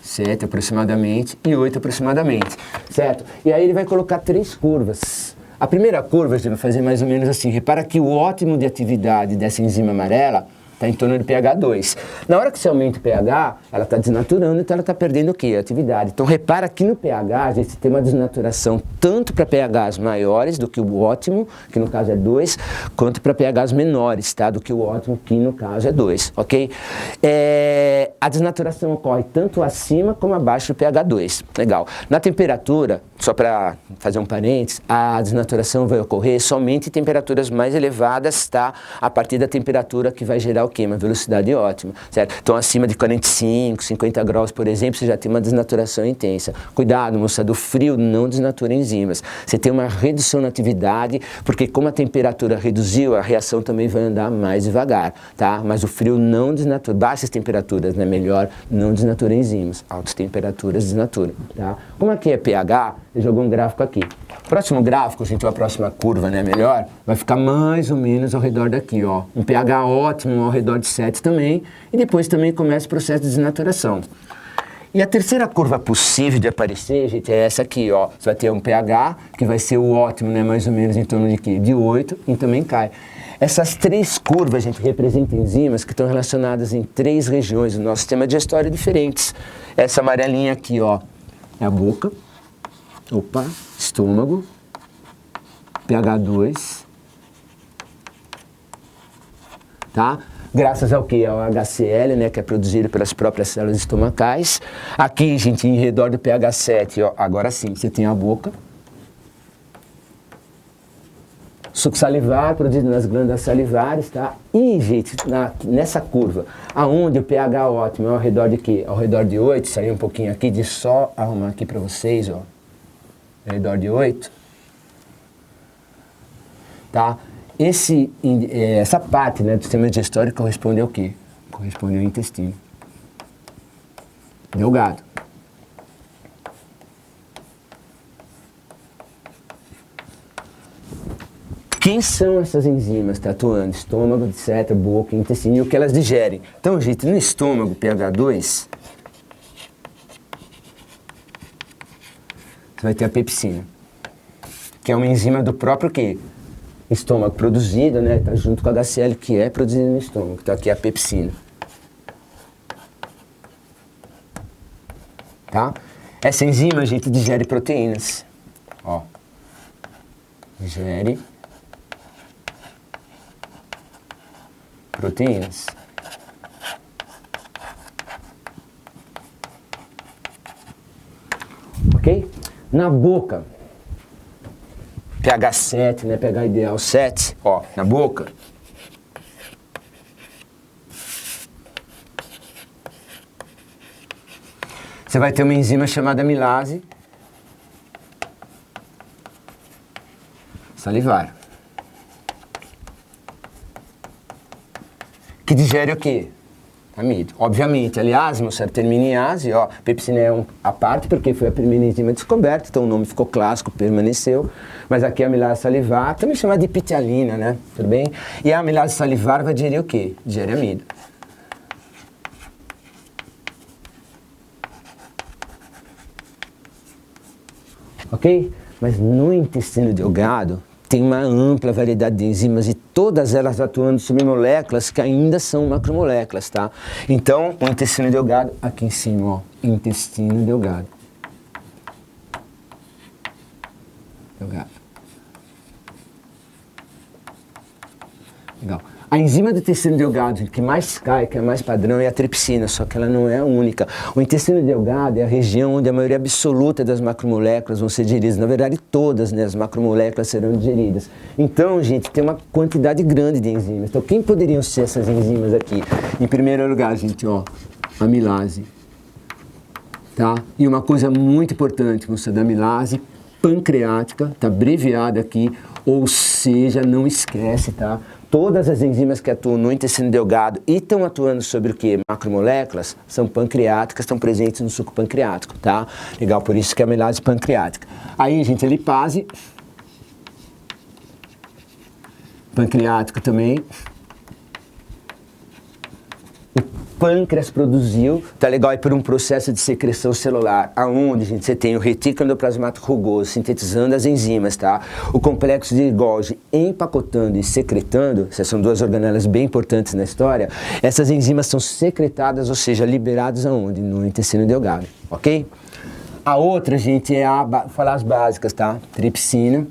7 aproximadamente e 8 aproximadamente. Certo? E aí ele vai colocar 3 curvas. A primeira curva a gente vai fazer mais ou menos assim. Repara que o ótimo de atividade dessa enzima amarela está em torno de pH 2. Na hora que você aumenta o pH, ela está desnaturando, então ela está perdendo o quê? A atividade. Então repara que no pH a gente tem uma desnaturação tanto para pHs maiores do que o ótimo, que no caso é 2, quanto para pHs menores, tá? Do que o ótimo, que no caso é 2, ok? A desnaturação ocorre tanto acima como abaixo do pH 2. Legal. Na temperatura, só para fazer um parênteses, a desnaturação vai ocorrer somente em temperaturas mais elevadas, tá? A partir da temperatura que vai gerar o quê? Uma velocidade ótima, certo? Então, acima de 45, 50 graus, por exemplo, você já tem uma desnaturação intensa. Cuidado, moçada, o frio não desnatura enzimas. Você tem uma redução na atividade, porque como a temperatura reduziu, a reação também vai andar mais devagar, tá? Mas o frio não desnatura. Baixas temperaturas, né? Melhor, não desnatura enzimas. Altas temperaturas desnaturam, tá? Como aqui é pH, eu jogo um gráfico aqui. Próximo gráfico, gente, a próxima curva, né, melhor, vai ficar mais ou menos ao redor daqui, ó. Um pH ótimo ao redor de 7 também, e depois também começa o processo de desnaturação. E a terceira curva possível de aparecer, gente, é essa aqui, ó. Você vai ter um pH, que vai ser o ótimo, né, mais ou menos em torno de quê? De 8, e também cai. Essas 3 curvas, gente, representam enzimas que estão relacionadas em 3 regiões do nosso sistema digestório diferentes. Essa amarelinha aqui, ó, é a boca. Opa, estômago, pH 2, tá? Graças ao que? Ao HCl, né, que é produzido pelas próprias células estomacais. Aqui, gente, em redor do pH 7, ó, agora sim, você tem a boca. Suco salivar produzido nas glândulas salivares, tá? E, gente, nessa curva, aonde o pH ótimo é ao redor de quê? Ao redor de 8, sair um pouquinho aqui, de só arrumar aqui para vocês, ó. Ao redor de 8, tá? Essa parte, né, do sistema digestório corresponde ao quê? Corresponde ao intestino delgado. Quem são essas enzimas tá atuando? Estômago, etc., boca, intestino, e o que elas digerem. Então, gente, no estômago, pH 2, você vai ter a pepsina, que é uma enzima do próprio quê? Estômago produzida, né? Tá junto com a HCl, que é produzida no estômago. Então aqui é a pepsina. Tá? Essa enzima, gente, digere proteínas. Ó. Digere proteínas. Ok? Na boca, pH 7, né? pH ideal 7, ó, na boca. Você vai ter uma enzima chamada amilase salivar, que digere o quê? Amido. Obviamente, aliás, moçada, termina em ase, ó, pepsina é a parte porque foi a primeira enzima descoberta, então o nome ficou clássico, permaneceu, mas aqui a amilase salivar, também chamada de pitialina, né, tudo bem? E a amilase salivar vai digerir o quê? Digere amido. ok? Mas no intestino delgado tem uma ampla variedade de enzimas e todas elas atuando sobre moléculas que ainda são macromoléculas, tá? Então, o intestino delgado, aqui em cima, ó, intestino delgado. Legal. A enzima do intestino delgado que mais cai, que é mais padrão, é a tripsina, só que ela não é a única. O intestino delgado é a região onde a maioria absoluta das macromoléculas vão ser digeridas. Na verdade, todas, né, as macromoléculas serão digeridas. Então, gente, tem uma quantidade grande de enzimas. Então, quem poderiam ser essas enzimas aqui? Em primeiro lugar, gente, ó, amilase. Tá? E uma coisa muito importante, moçada, amilase pancreática, tá abreviada aqui, ou seja, não esquece, tá? Todas as enzimas que atuam no intestino delgado e estão atuando sobre o que? Macromoléculas, são pancreáticas, estão presentes no suco pancreático, tá? Legal, por isso que é a amilase pancreática. Aí, gente, a lipase, pancreático também. O pâncreas produziu, tá legal, e por um processo de secreção celular, aonde, gente, você tem o retículo endoplasmático rugoso sintetizando as enzimas, tá? O complexo de Golgi empacotando e secretando, essas são duas organelas bem importantes na história, essas enzimas são secretadas, ou seja, liberadas aonde? No intestino delgado, ok? A outra, gente, é falar as básicas, tá? Tripsina,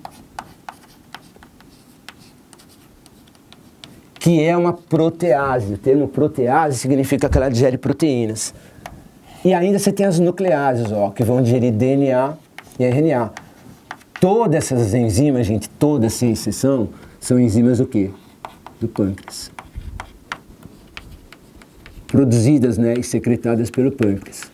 que é uma protease. O termo protease significa que ela digere proteínas. E ainda você tem as nucleases, ó, que vão digerir DNA e RNA. Todas essas enzimas, gente, todas sem exceção, são enzimas do quê? Do pâncreas. Produzidas, né, e secretadas pelo pâncreas.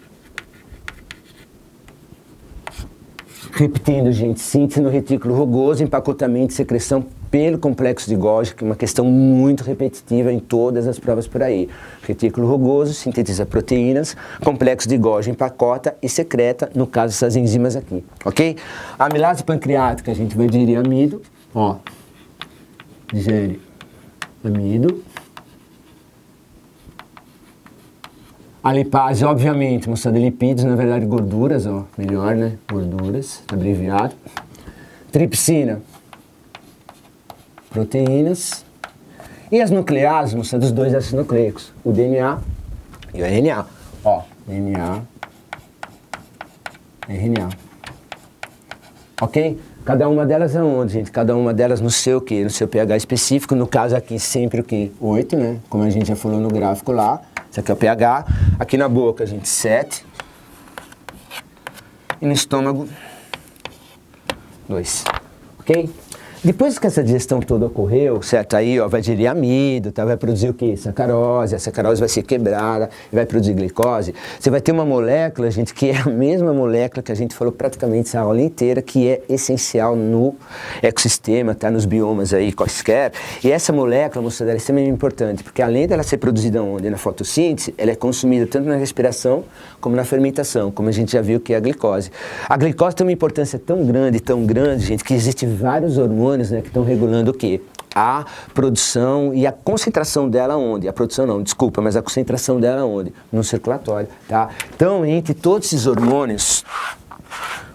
Repetindo, gente, síntese no retículo rugoso, empacotamento e secreção pelo complexo de Golgi, que é uma questão muito repetitiva em todas as provas por aí. Retículo rugoso sintetiza proteínas, complexo de Golgi empacota e secreta, no caso, essas enzimas aqui, ok? A amilase pancreática, a gente vai digerir amido, ó, digere amido. A lipase, obviamente, mostrando lipídios, na verdade gorduras, ó, melhor, né? Gorduras, abreviado. Tripsina, proteínas. E as nucleases, mostrando os dois ácidos nucleicos, o DNA e o RNA. Ó, DNA, RNA. Ok? Cada uma delas é onde, gente? Cada uma delas no seu quê? No seu pH específico, no caso aqui sempre o quê? 8, né? Como a gente já falou no gráfico lá. Esse aqui é o pH. Aqui na boca, gente, 7. E no estômago, 2. Ok? Depois que essa digestão toda ocorreu, certo? Aí, ó, vai digerir amido, tá? Vai produzir o quê? Sacarose. A sacarose vai ser quebrada e vai produzir glicose. Você vai ter uma molécula, gente, que é a mesma molécula que a gente falou praticamente essa aula inteira, que é essencial no ecossistema, tá? Nos biomas aí, quaisquer. E essa molécula, moçada, é extremamente importante, porque além dela ser produzida onde? Na fotossíntese, ela é consumida tanto na respiração como na fermentação, como a gente já viu que é a glicose. A glicose tem uma importância tão grande, gente, que existem vários hormônios, né, que estão regulando o quê? A produção e a concentração dela onde? A produção não, desculpa, mas a concentração dela onde? No circulatório, tá? Então, entre todos esses hormônios,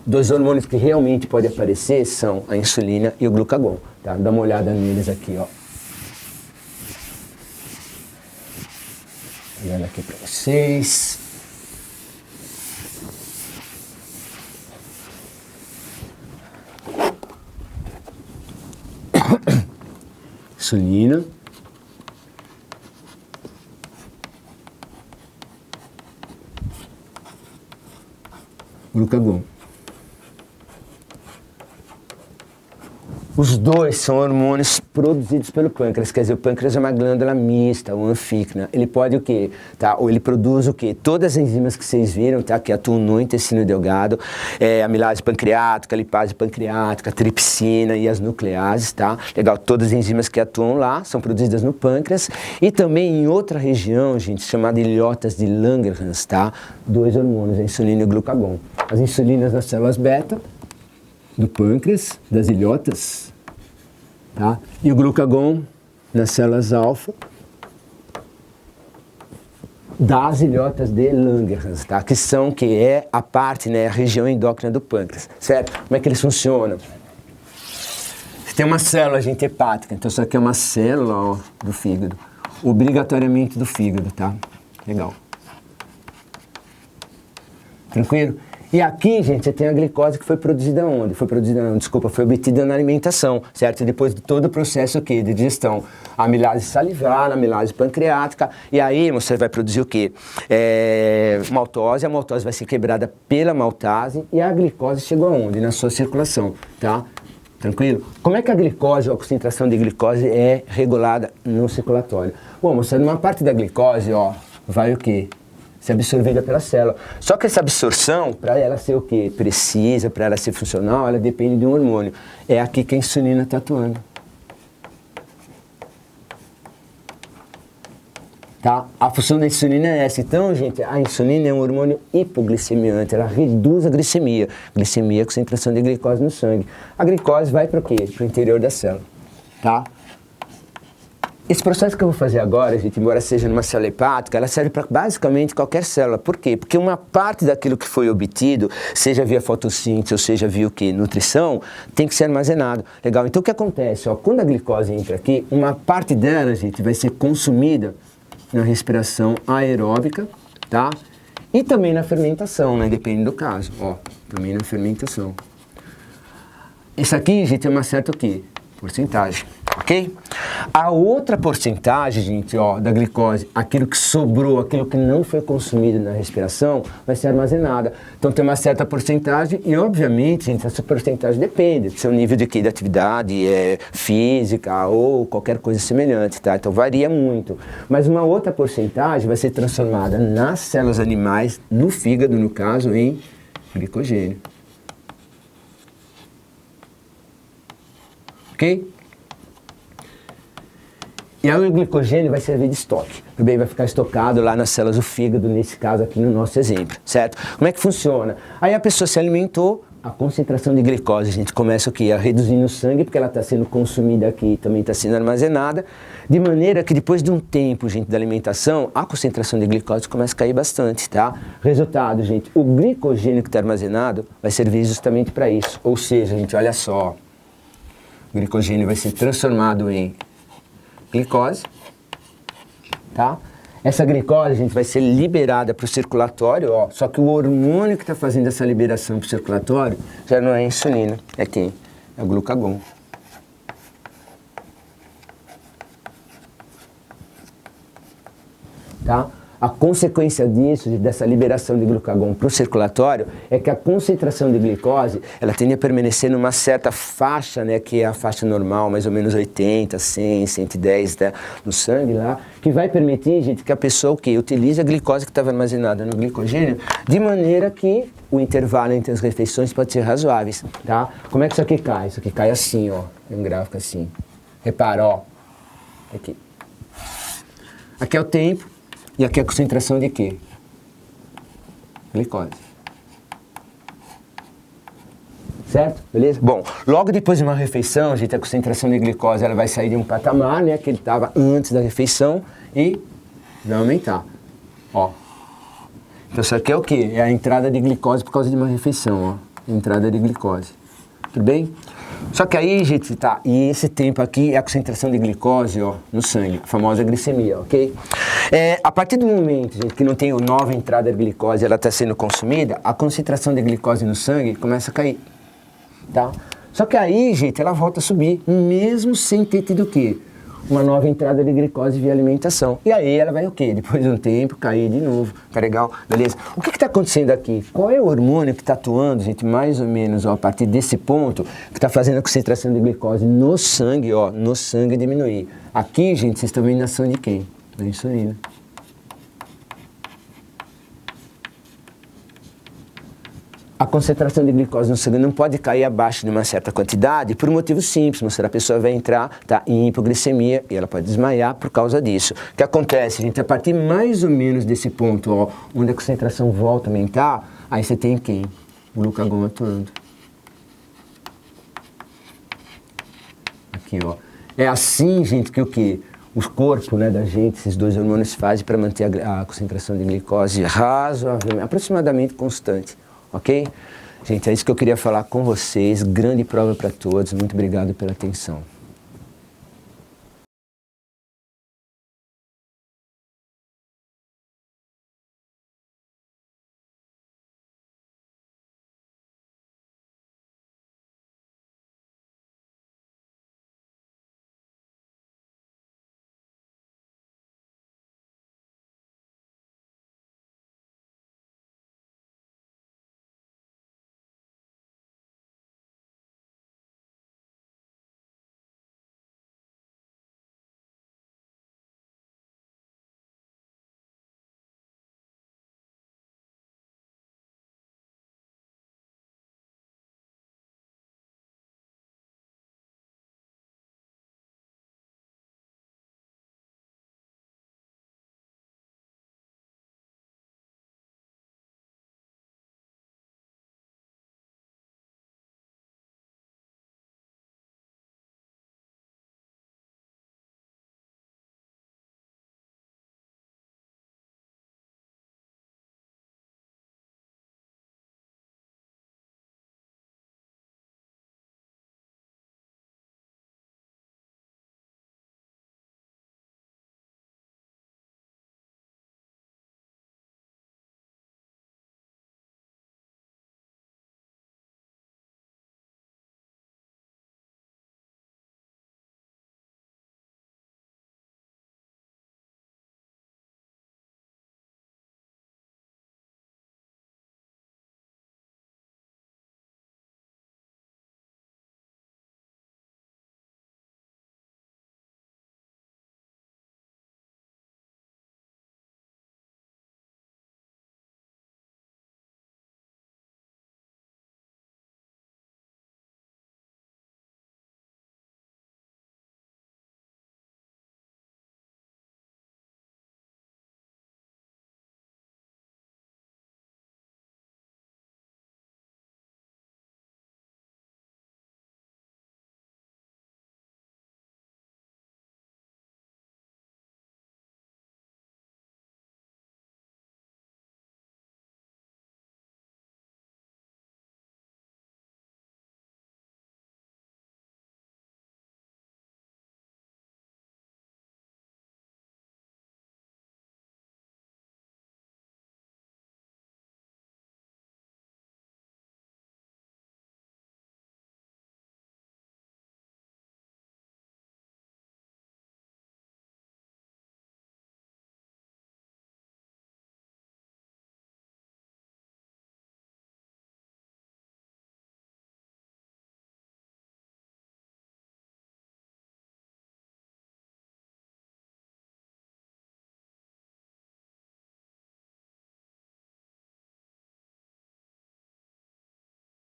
dois hormônios que realmente podem aparecer são a insulina e o glucagon, tá? Dá uma olhada neles aqui, ó. Olhando aqui para vocês. Insulina, glucagon. Os dois são hormônios produzidos pelo pâncreas, quer dizer, o pâncreas é uma glândula mista, ou anfícna. Ele pode o quê? Tá? Ou ele produz o quê? Todas as enzimas que vocês viram, tá? Que atuam no intestino delgado, amilase pancreática, lipase pancreática, tripsina e as nucleases, tá? Legal, todas as enzimas que atuam lá são produzidas no pâncreas e também em outra região, gente, chamada ilhotas de Langerhans, tá? Dois hormônios, a insulina e o glucagon. As insulinas nas células beta, do pâncreas, das ilhotas, tá? E o glucagon nas células alfa das ilhotas de Langerhans, tá? Que é a parte, né, a região endócrina do pâncreas, certo? Como é que eles funcionam? Você tem uma célula, gente, hepática, então isso aqui é uma célula, ó, do fígado, obrigatoriamente do fígado, tá? Legal. Tranquilo? E aqui, gente, você tem a glicose que foi produzida onde? Foi obtida na alimentação, certo? E depois de todo o processo aqui de digestão, amilase salivar, amilase pancreática, e aí você vai produzir o quê? Maltose, a maltose vai ser quebrada pela maltase e a glicose chegou aonde? Na sua circulação, tá? Tranquilo? Como é que a glicose, ou a concentração de glicose é regulada no circulatório? Bom, mostrando uma parte da glicose, ó, vai o quê? Ser absorvida pela célula. Só que essa absorção, para ela ser o quê? Precisa, para ela ser funcional, ela depende de um hormônio. É aqui que a insulina está atuando. Tá? A função da insulina é essa. Então, gente, a insulina é um hormônio hipoglicemiante, ela reduz a glicemia. Glicemia é a concentração de glicose no sangue. A glicose vai para o quê? Para o interior da célula. Tá? Esse processo que eu vou fazer agora, gente, embora seja numa célula hepática, ela serve para basicamente qualquer célula. Por quê? Porque uma parte daquilo que foi obtido, seja via fotossíntese ou seja via o quê? Nutrição, tem que ser armazenado. Legal? Então o que acontece? Ó, quando a glicose entra aqui, uma parte dela, gente, vai ser consumida na respiração aeróbica, tá? E também na fermentação, né? Depende do caso. Ó, também na fermentação. Isso aqui, gente, é uma certa o quê? Porcentagem, ok? A outra porcentagem, gente, ó, da glicose, aquilo que sobrou, aquilo que não foi consumido na respiração, vai ser armazenada. Então tem uma certa porcentagem e, obviamente, gente, essa porcentagem depende do seu nível de atividade física ou qualquer coisa semelhante, tá? Então varia muito. Mas uma outra porcentagem vai ser transformada nas células animais, no fígado, no caso, em glicogênio. Ok? E aí o glicogênio vai servir de estoque. Bem, vai ficar estocado lá nas células do fígado, nesse caso aqui no nosso exemplo, certo? Como é que funciona? Aí a pessoa se alimentou, a concentração de glicose, a gente começa o quê? A reduzir no sangue, porque ela está sendo consumida aqui e também está sendo armazenada, de maneira que depois de um tempo, gente, da alimentação, a concentração de glicose começa a cair bastante, tá? Resultado, gente, o glicogênio que está armazenado vai servir justamente para isso. Ou seja, gente, olha só, o glicogênio vai ser transformado em glicose, tá? Essa glicose, gente, vai ser liberada para o circulatório, ó, só que o hormônio que está fazendo essa liberação para o circulatório já não é a insulina, é quem? É o glucagon. Tá? A consequência disso, dessa liberação de glucagon para o circulatório, é que a concentração de glicose, ela tende a permanecer numa certa faixa, né, que é a faixa normal, mais ou menos 80, 100, 110, né, no sangue lá, que vai permitir, gente, que a pessoa o quê? Utilize a glicose que estava armazenada no glicogênio, de maneira que o intervalo entre as refeições pode ser razoável, tá? Como é que isso aqui cai? Isso aqui cai assim, ó, tem um gráfico assim. Repara, ó, aqui. Aqui é o tempo. E aqui é a concentração de quê? Glicose. Certo? Beleza? Bom, logo depois de uma refeição, gente, a concentração de glicose ela vai sair de um patamar, né, que ele estava antes da refeição e vai aumentar. Ó. Então isso aqui é o quê? É a entrada de glicose por causa de uma refeição, ó. Entrada de glicose. Tudo bem? Só que aí, gente, tá, e esse tempo aqui é a concentração de glicose, ó, no sangue, a famosa glicemia, ok? A partir do momento, gente, que não tem nova entrada de glicose, ela está sendo consumida, a concentração de glicose no sangue começa a cair, tá? Só que aí, gente, ela volta a subir, mesmo sem ter tido o quê? Uma nova entrada de glicose via alimentação. E aí ela vai o quê? Depois de um tempo, cair de novo. Tá legal? Beleza? O que está acontecendo aqui? Qual é o hormônio que está atuando, gente, mais ou menos, ó, a partir desse ponto, que está fazendo a concentração de glicose no sangue, ó, no sangue diminuir? Aqui, gente, vocês estão vendo a ação de quem? Da insulina. A concentração de glicose no sangue não pode cair abaixo de uma certa quantidade por um motivo simples, mostrar a pessoa vai entrar, tá, em hipoglicemia e ela pode desmaiar por causa disso. O que acontece, gente, a partir mais ou menos desse ponto, ó, onde a concentração volta a aumentar, aí você tem quem? O glucagon atuando. Aqui, ó. É assim, gente, que o quê? o corpo, né, da gente, esses dois hormônios fazem para manter a concentração de glicose razoavelmente, aproximadamente constante, ok? Gente, é isso que eu queria falar com vocês. Grande prova para todos. Muito obrigado pela atenção.